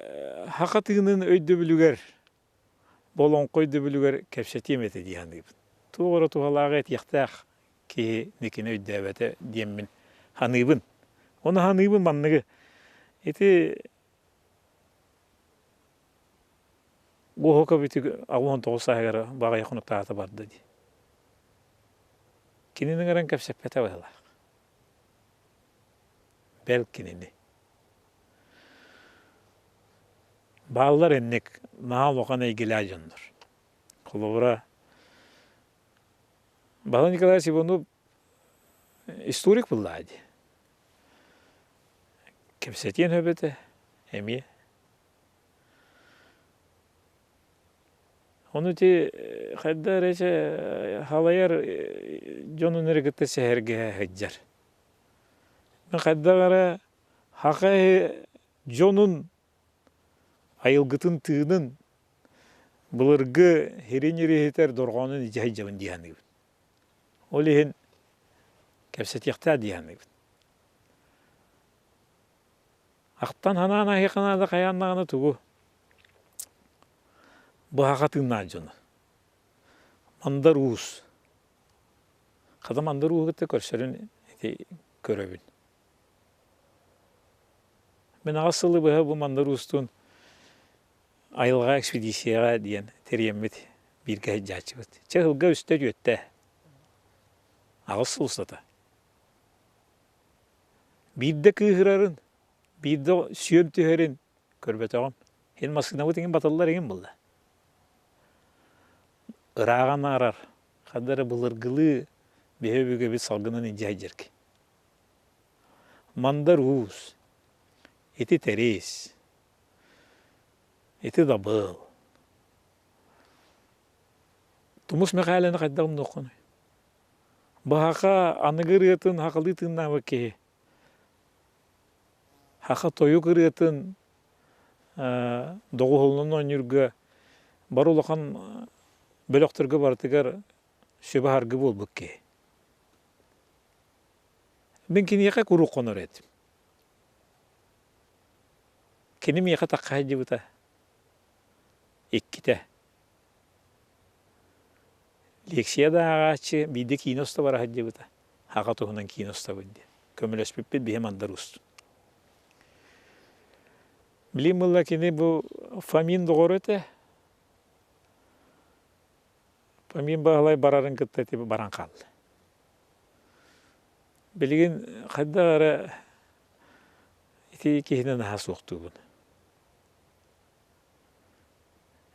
hakatının öydü bilüger. Bolon koydu bilüger kepsetiyem eti diyen gibi. Tuğra tuğalağı et yaktaq ki nekine öydü evete diyemin hanıbın. Onu hanıbın manlığı. Eti Gohoka biti ağuhan toğusa hegara bağa yakınık taata bardı di. Kininin aran kepsepete vayla. Bel kinini. Bağlar ennek naha lokana ilgilajındır. Kulubura Bağla Nikolay Sibonov historik bulladı. Kepsetiyen höbete emiye. Onu ti xadda reçe halayar jonun ergete seherge heccar. Ben xadda gara haqa jonun ayılgıtın tığının bulurgu heriniri heter dorğanın icahicabın diyen gibi. Olihin kepset yakta diyen gibi. Aqtan hanana hekana da kayanlağını tuğu. Bu hakatından jonu. Mandar uğuz. Kada mandar uğuz gitti körsörün köröbün. Ben asılı bu mandar uğuztun ayılga ekspedisiyaga diyen teriyemmet bir geheccaçı bit. Çehılga üstte jötte. Ağısıl ustata. Bir de kıhırarın, bir de süyöm tüherin körbet ağam. Hen maskına bu tengin batılılar egin buldu. Irağan arar. Kadar bulurgılı behöbüge bir salgının ince hecirki. Mandar uğuz. Eti teris. Eti dabıl. Tumus mekaleni kaddağım dokunu. Bu haka anıgırıyatın hakalıtından vaki. Haka toyu kırıyatın doğu holunun yürgü. Barulakan bölöktürgü bartıgar şöbe hargı bol bukke. Ben kini yaka kuru konur etim. Kini miyaqa taqqa hajji buta. Ikkite. Leksiya da ağaçı bide kinosta var hajji buta. Haqa tohunan kinosta budi. Kömülös pippit bihem andarust. Bilim bulla kini bu famin doğru öte. Famin bağlay bararın kıtta tibi baran kaldı. Bilgin kadda ara iti kihine daha soğuktu bunu.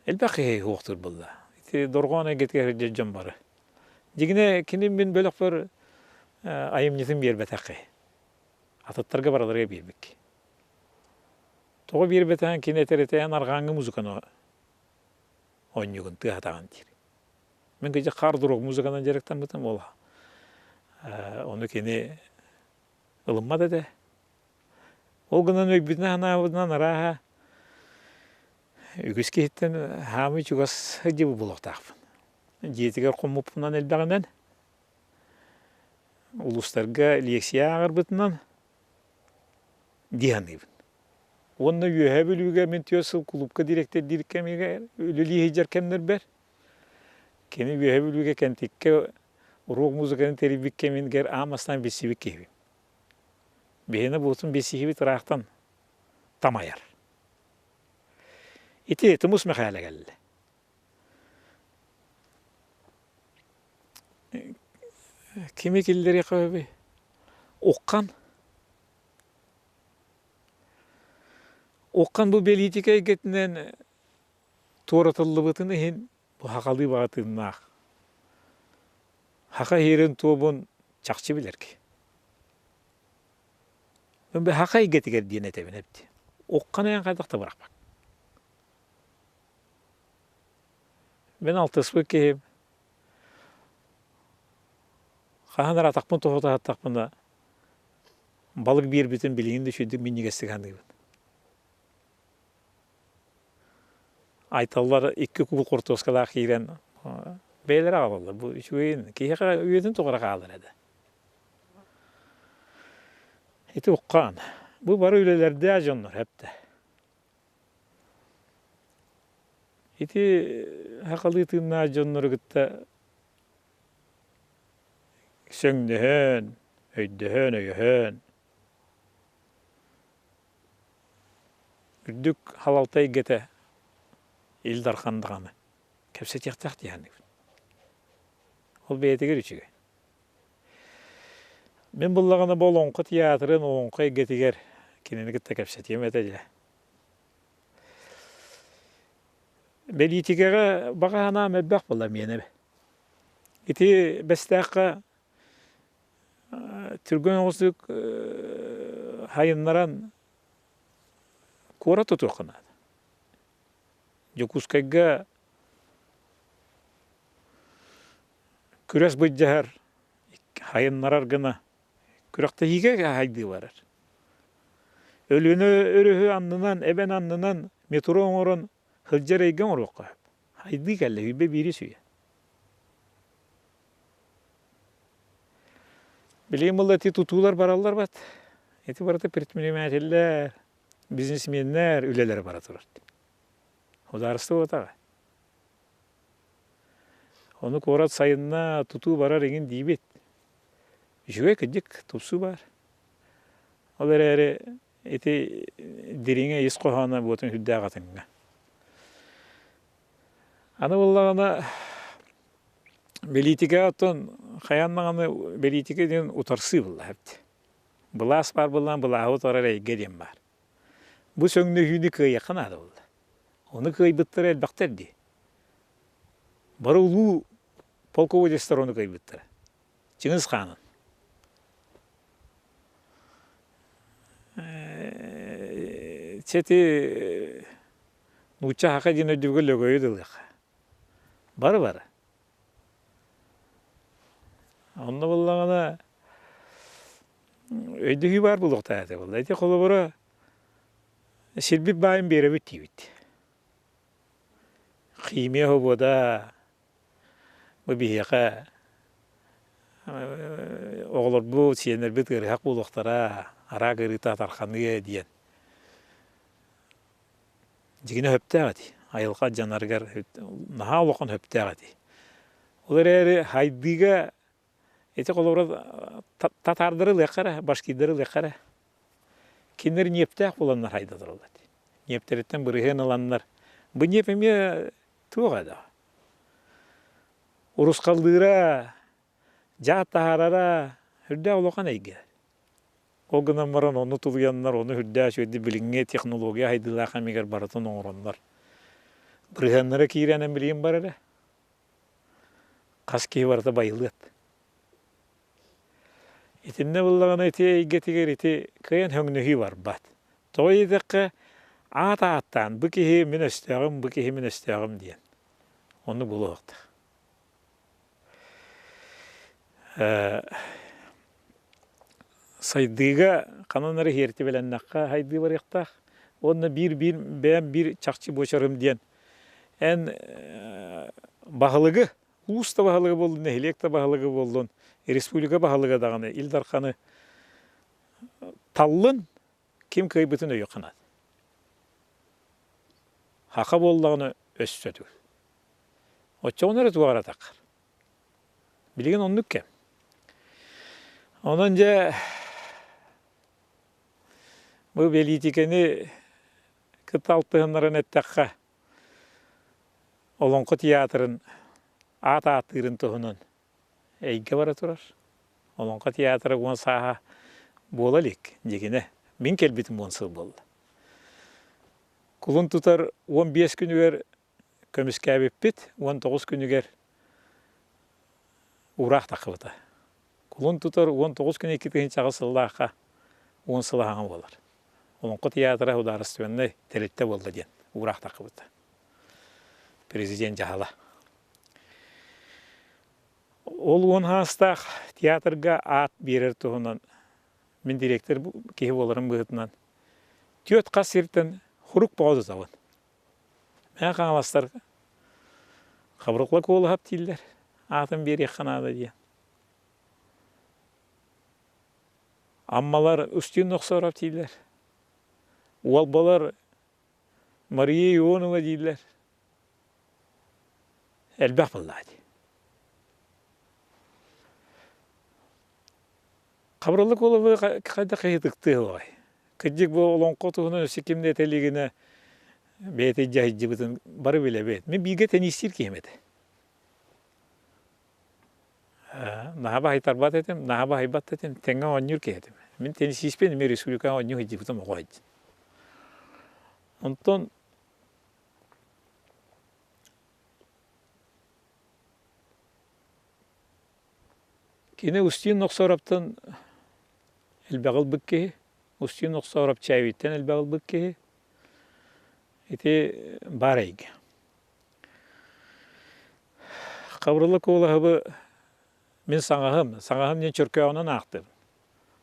Elbaqi hey hoqtur bulla. Iti dorgona getger jejjem barı. Jigine kinin bin bölük bir ayım nisim bir betaqi. Atatlarga baralarga birbik. Toğu bir beten kine tereteyen argangı muzikano oynugun tığatağın diri. Men gece kar duruk muzikadan jerekten bitim ola. Onu kini ılınmadı de. Ol gınan öybütüne hanavudundan araha ügüs kehitten hamı çugas hıcı bu buluqtaqpın. Jetiger qommuppundan elbağından uluslarga leksiya ağırbıtından dihanıybın. Onu üye bölüge men tiyosıl kulüpka direkte dirikemege ölülü hecerkenler ber. Keni üye bölüge kentikke rock muzikanın teribik kemin ger amastan besibik kehbim. Behine botun besihibi tıraqtan tamayar. Iti musme hayale geldi. Kimi killeri qabi Oqqan bu politika getinden toratıllıbıtını hin bu haqalı bağıtınaq. Haqa herin tobun çaqçı bilir ki. Ben bir haqa getiger diyen etebin hepti. Oqqan'a yan qaydaqta bırakmak. Ben altıspık kehim. Qahanar ataqpın toğuta ataqpında balık bir bütün bilgini düşündüm minnigestik handıgın. Aytallar iki kul kortoskala ahiren beyler ağalılar. Bu üç üyeyin. Kiyeqa üyedin toğara qalır edi. Eti Oqqan. Bu barı ülelerde ajonlar hep de. Eti haqalı tığınna ajonları gıtta söngdühön, öydühön. Ürdük halaltay gete il darqandığanı. Kepset yaqtaq diyanı. Ol beyetiger üçüge. Men bullagana bol onqa tiyatrın onqa getiger. Kinini gitta kepset yemetece. Belitigere bagana mebbaq bulla miyene be. Iti bestaqqa Türgön oğuzluk hayınlaran kora tutuqına. Jokuskayga küres bıcahar hayınlarar gına kürekte hige haydi varar. Ölünü örühü anlınan, eben anlınan metro oğurun hılcar eygen orukka. Haydi gelle hübbe biri suya. Bileyim Allah ti tutular barallar bat. Eti barata peritmülimeteller, biznesmenler üleleri baratılar. O da arıstı otağa. Onu korat sayınna tutu barar egin dibet. Jüve kıcık tupsu var. O beri eti dirine is kohana botun hüdda katınga. Ana vallağına belitika atın kayanmağını belitika diyen utarsı valla hepti. Bulas var bulan bulahu otarar eygedem var. Bu söngünü hüdü kıy yakın adı valla. Onu kıy bıttır elbaqtar di. Barı ulu polkovodestar onu kıy bıttır. Çınız Khan'ın. Çeti uça haka dine ödügü lögöyü dılıq. Barı. Onda bullağına öydüğü var buluqta eti bulla. Eti kolu bura silbip bayım beri bitti bitti. Qiyme hoboda bu bihiqa oğlar bu siyenler bit gari haq buluqtara ara gari tatarxanıya diyen. Жигine höptägati. Ayılqa janargar naha olaqan höptägati. Olar eri haydiga ete kolora tatardırı lekara, başkidiri lekara. Kinler neptäq bolanlar haydadırlar. Nepteretten bırıhın alanlar. Bu nepeme tuğada. Urus kaldıra, jaat taharara, hürdä olaqan ayga. O gınan maran onu tuluyanlar, onu hürdä şöyle bilinge teknologiya haydılar kamigar baratan oğranlar. Bırıhanlara kirenen bileyim barara. Kas ki varda bayılıyat. İtinne bullağına eti getiger eti kayan höngnühü var bat. Toy dakika ata-attan bu kihi min östağım, bu kihi min östağım diyen. Onu buluqta. Saydıga kanonları herti bilennaqqa haydı var yaqtaq. Onu bir çaqçı boşarım diyen. En bahalıgı, usta bahalıgı boldun, ehliyekta bahalıgı boldun, respublika bahalıgı dağını, ildarkanı tallın kim kıybıtın öy qanat. Haqa boldağını össödü. Oça onları tuğara taqar. Bilgin onluk kem. Onunca bu belitikeni kıtaltığınların ettaqqa Olonqo tiyatrın ata-atırın tohunun eyge bara turar. Olonqo tiyatrı bu saha bolalik jigine. Min kelbitim bonsıl boldu. Kulun tutar 15 günüger kömüskabipit, 19 günüger uraq taqıbıta. Kulun tutar 19 gün ekitihin çağı sıllaqa 10 sılağın bolar. Olonqo tiyatrı udarıstığında telette boldu diyen, uraq taqıbıta. Prezident jahala. Ol on hastaq teatrga at berer tohunan min direktor kehi bolarım bıhıtынан. Tiyot qasirten huruk boğdu zavın. Mä qanlastar qabruqla kolu hap tiller. Atın bir yaxanada diye. Ammalar üstün noqsar hap tiller. Ualbalar Mariya Ionova diller. Elbaq billahi. Qabrılık olup qayda qaydıqtı oy. Kıcık bu olonqo tuğunun ösekimde eteligine beti jahijibıtın barı bile bet. Men bilge tenisir kemedi. Nahaba haytarbat etem, nahaba haybat etem, tenga onyur kedim. Men tenisispen me respublika onyur hijibıtım oqoyj. Onton kine ustin noqsoraptan elbağıl bükkehi, ustin noqsorap çayvitten elbağıl bükkehi, eti barayg. Qabrılık oğlahı min sаңahım den çörkağından aqtım.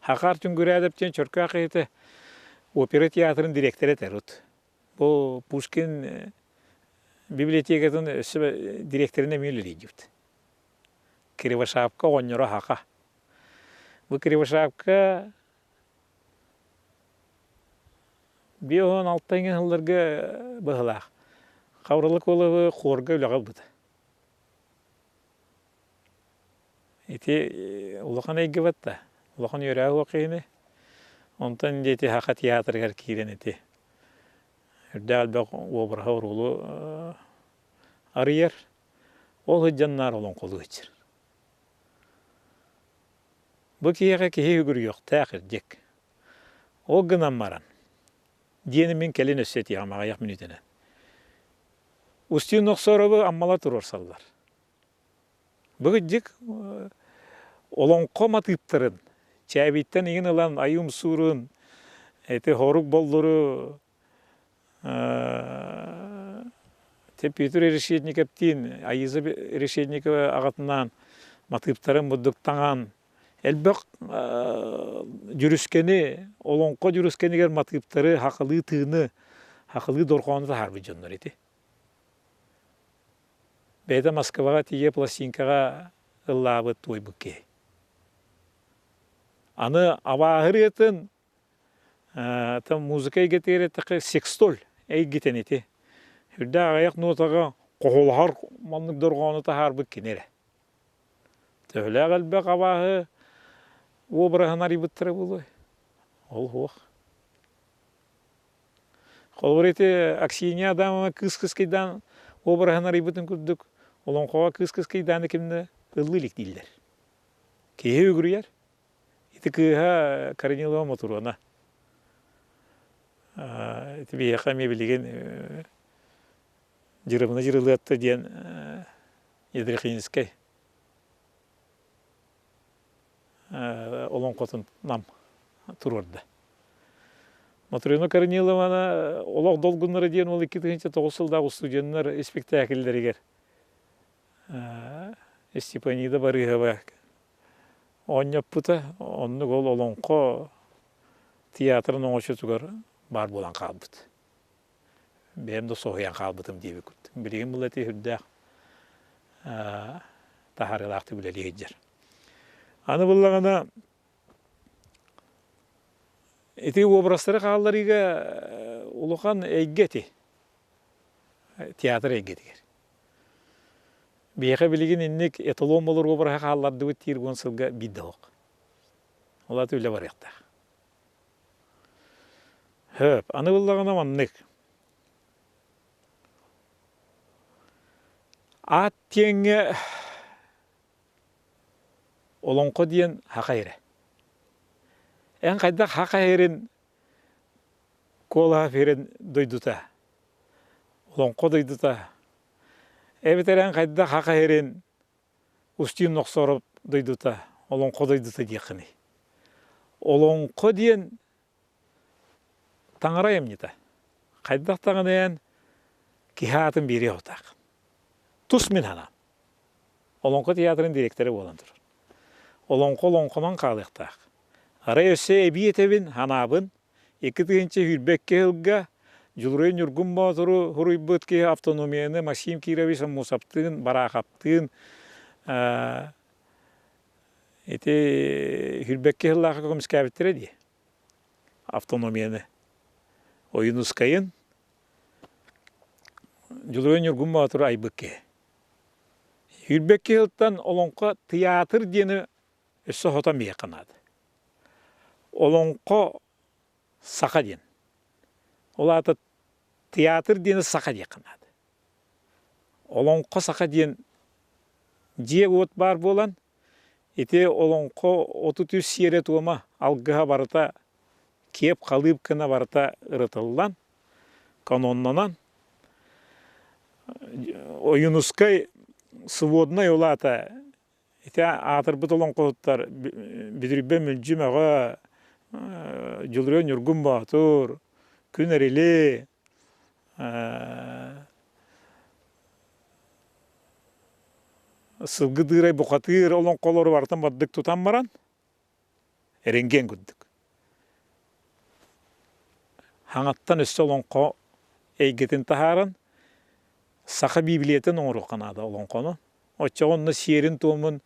Haqar tüngürü adap den çörkağ eti opera teatrın direktörü terut. Bu Pushkin bibliotekatın direktörüne müleli gibt. Kривошапка оннора хака. Bu Kривошапка 16 yıllarga bıhılaq. Qavrılık olup xorga ülaqal bıdı. Eti ulaqan eygi batta. Ulaqan yörağı oqiyini. Ondan eti haqa teatrgar kiren eti. Ürdağal baq obraha orulu arıyar. Ol hıccanlar olan kolu hıçır. Bu kiyaga kihi hügür yok, tağır, jek. O gınan maran. Diyeni min kelin össeti yağmağa yak minütene. Ustin noqsorabı ammala turur sallar. Bu jek olonqo matıptırın. Çabitten egin alan ayım surun, eti horuk bolluru, Peter Решетниковтин, Ayızı Решетникова ağatından matıptırın budduktan elbaq jürüskeni, olonqo jürüskeniger matıptırı haqılı tığını, haqılı dorqanı da harbi jonlar eti. Beyda Moskvaga tiye plastinkaga ıllabı toy bukke. Anı avahır etin, tam muzikaya getirir takı sekstol, ey giten eti. Hürde ayak notaga qoğulhar manlık dorğanı tahar bu kinere. Töle galbe qabahı obrahın aribıttırı bulu. Ol hoq. Kolborete Aksiniya adamı kıs kıydan obrahın aribıtın kürdük. Olan qova kıs kıydan kimde ıllılik değiller. Kehe ögürüyer. İti kıha Karinilova motoruna. İti bir yaka mebiligen jırımına jırılıyattı diyen Yedrekinskay. Olan qotun nam tururdu. Motoruna Karinilova olaq dolgunları diyen ol 2009 yılдағы студенттер спектакльдерігер. Степанида Барыгова ойнаппыта, онны ол олонқо театрын оңошу тугар бар болан қалбыт. Бем де соғыян қалбытым дейбі күрді. Білеген бұл әте хүрдәқ тахарылақты білелі еджер. Аны бұллағана эти образтары қалларыға улухан әйгеті. Театр әйгетігер. Бейқа білеген иннек эталон болыр обраға қалларды өт тиргон сылға бидді оқ. Ола төлі бар яқта. Хөп, аны бұллағана маннық. Ат теңе олонқо дейін хақайры. Ән қайдақ хақайрын кола ферін дойдута. Олонқо дойдута. Әбетер ән қайдақ хақайрын ұстин ноқсорып дойдута. Олонқо дойдута дейқіні. Олонқо дейін таңыра емнета. Қайдақ тағын ән кихатын бере отақ. Тус мен хана. Олонқо театрын директоры боландыр. Олонқо-лонқонан қалықтақ. Арай өсі әбиетевін ханабын, екітігінші хүрбекке ғылға, Julurayın Yurgun Baturu Huruybat ki автономияны Максим Кирович Мусаптын, Барахаптын, эти хүрбекке ғылға көміскәбіттірі де. Автономияны. Oyunускайын, Julurayın Yurgun Baturu Айбыкке. Хүрбекке ғылттан олонқа театр дені өсі хотан бейқанады. Олонқо сақа ден. Олаты театр дені сақа дейқанады. Олонқо сақа ден же от бар болан, ете олонқо 33 сере туыма алғыға барыта, кеп қалып кіна барыта ұрытылдан, каноннанан, ойынускай сводной олата, ете атыр бұт олонқоттар бідірбе мүлжімеға, Julurayın Yurgun Batur, күн әрелі, сылғы дырай бұқатыр олон қолары бартын баддық тұтан баран, әренген күддік. Хаңаттан өсі олон қо әйгетін тахарын, сақа библиетін оңыру қанады олон қоны. Отча онны серін туымын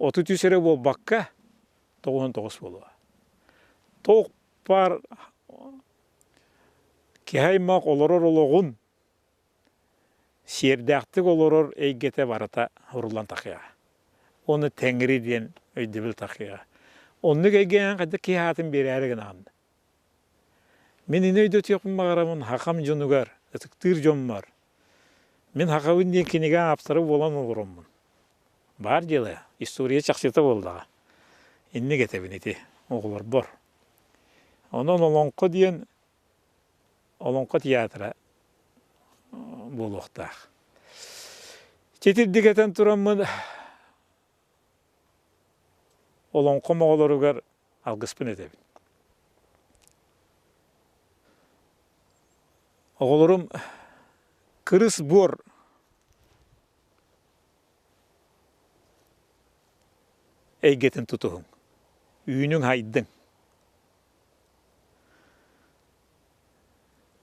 30 түсері бол баққа 99 болуға. Тоқ бар кехаймақ олорор олоғын сердәқтік олорор әйгете барыта ұрылан тақиға. Оны тәңірі ден өйдебіл тақиға. Оны кәйген қайды кехатын бері әрігін ағынды. Мен ені өйді өтеқпін бағарамын хақам жонугар, өтіктір жон бар. Мен хақауын ден кенеге аптыры болан олырымын. Бар делі, история чақсеті болдыға. Енне кетебін еті, оғылар бар. Онан олонқо дейін олонқо театра болуқтақ. Четірдігетін тұрамын олонқо мағыларығар алғыспын етебін. Оғыларым кырыс бор әйгетін тұтуғын. Үйінің хайдың.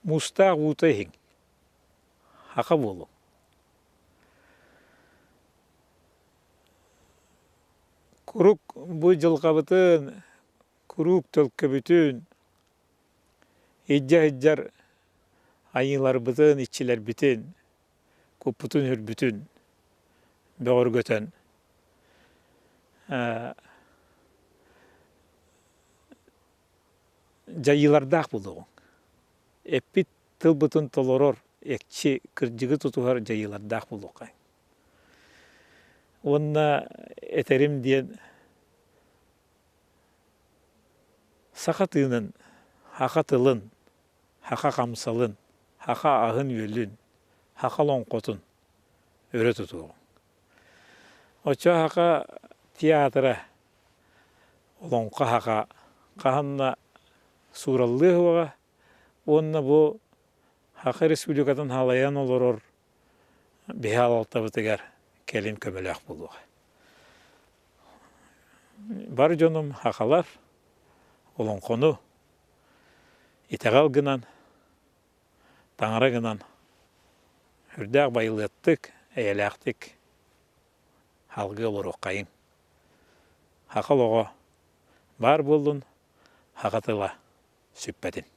Мустақ ұтайын. Хақа болу. Күрік бұй жылқабытын, күрік төлкі бүтін, еджа-еджар айылар бытын, итчилер бүтін, көппүтін үр бүтін, бөғір көтен. Жайылардақ бұлдығын. Эппит тыл бұтын толорор, экчи кырджығы тұтуғар жайылардақ бұлдықай. Онна этерим дейін сақа тыынын, хақа тылын, хақа қамсалын, хақа ағын өлін, хақа лоңқотын өрі тұтуғын. Оча хақа театра лоңқа хақа қағанна сураллы хуаға, онна бұл хақа республикатын халаян олорор бихал алтабытыгар келин көмелек болуға. Бар жоным хақалар, олонқону, итағал гынан, таңыра гынан, үрдәк байылеттік, әйеләқтік, халғы олыр оқайын. Хақал оға бар болдың, хақатыла сүппәдін.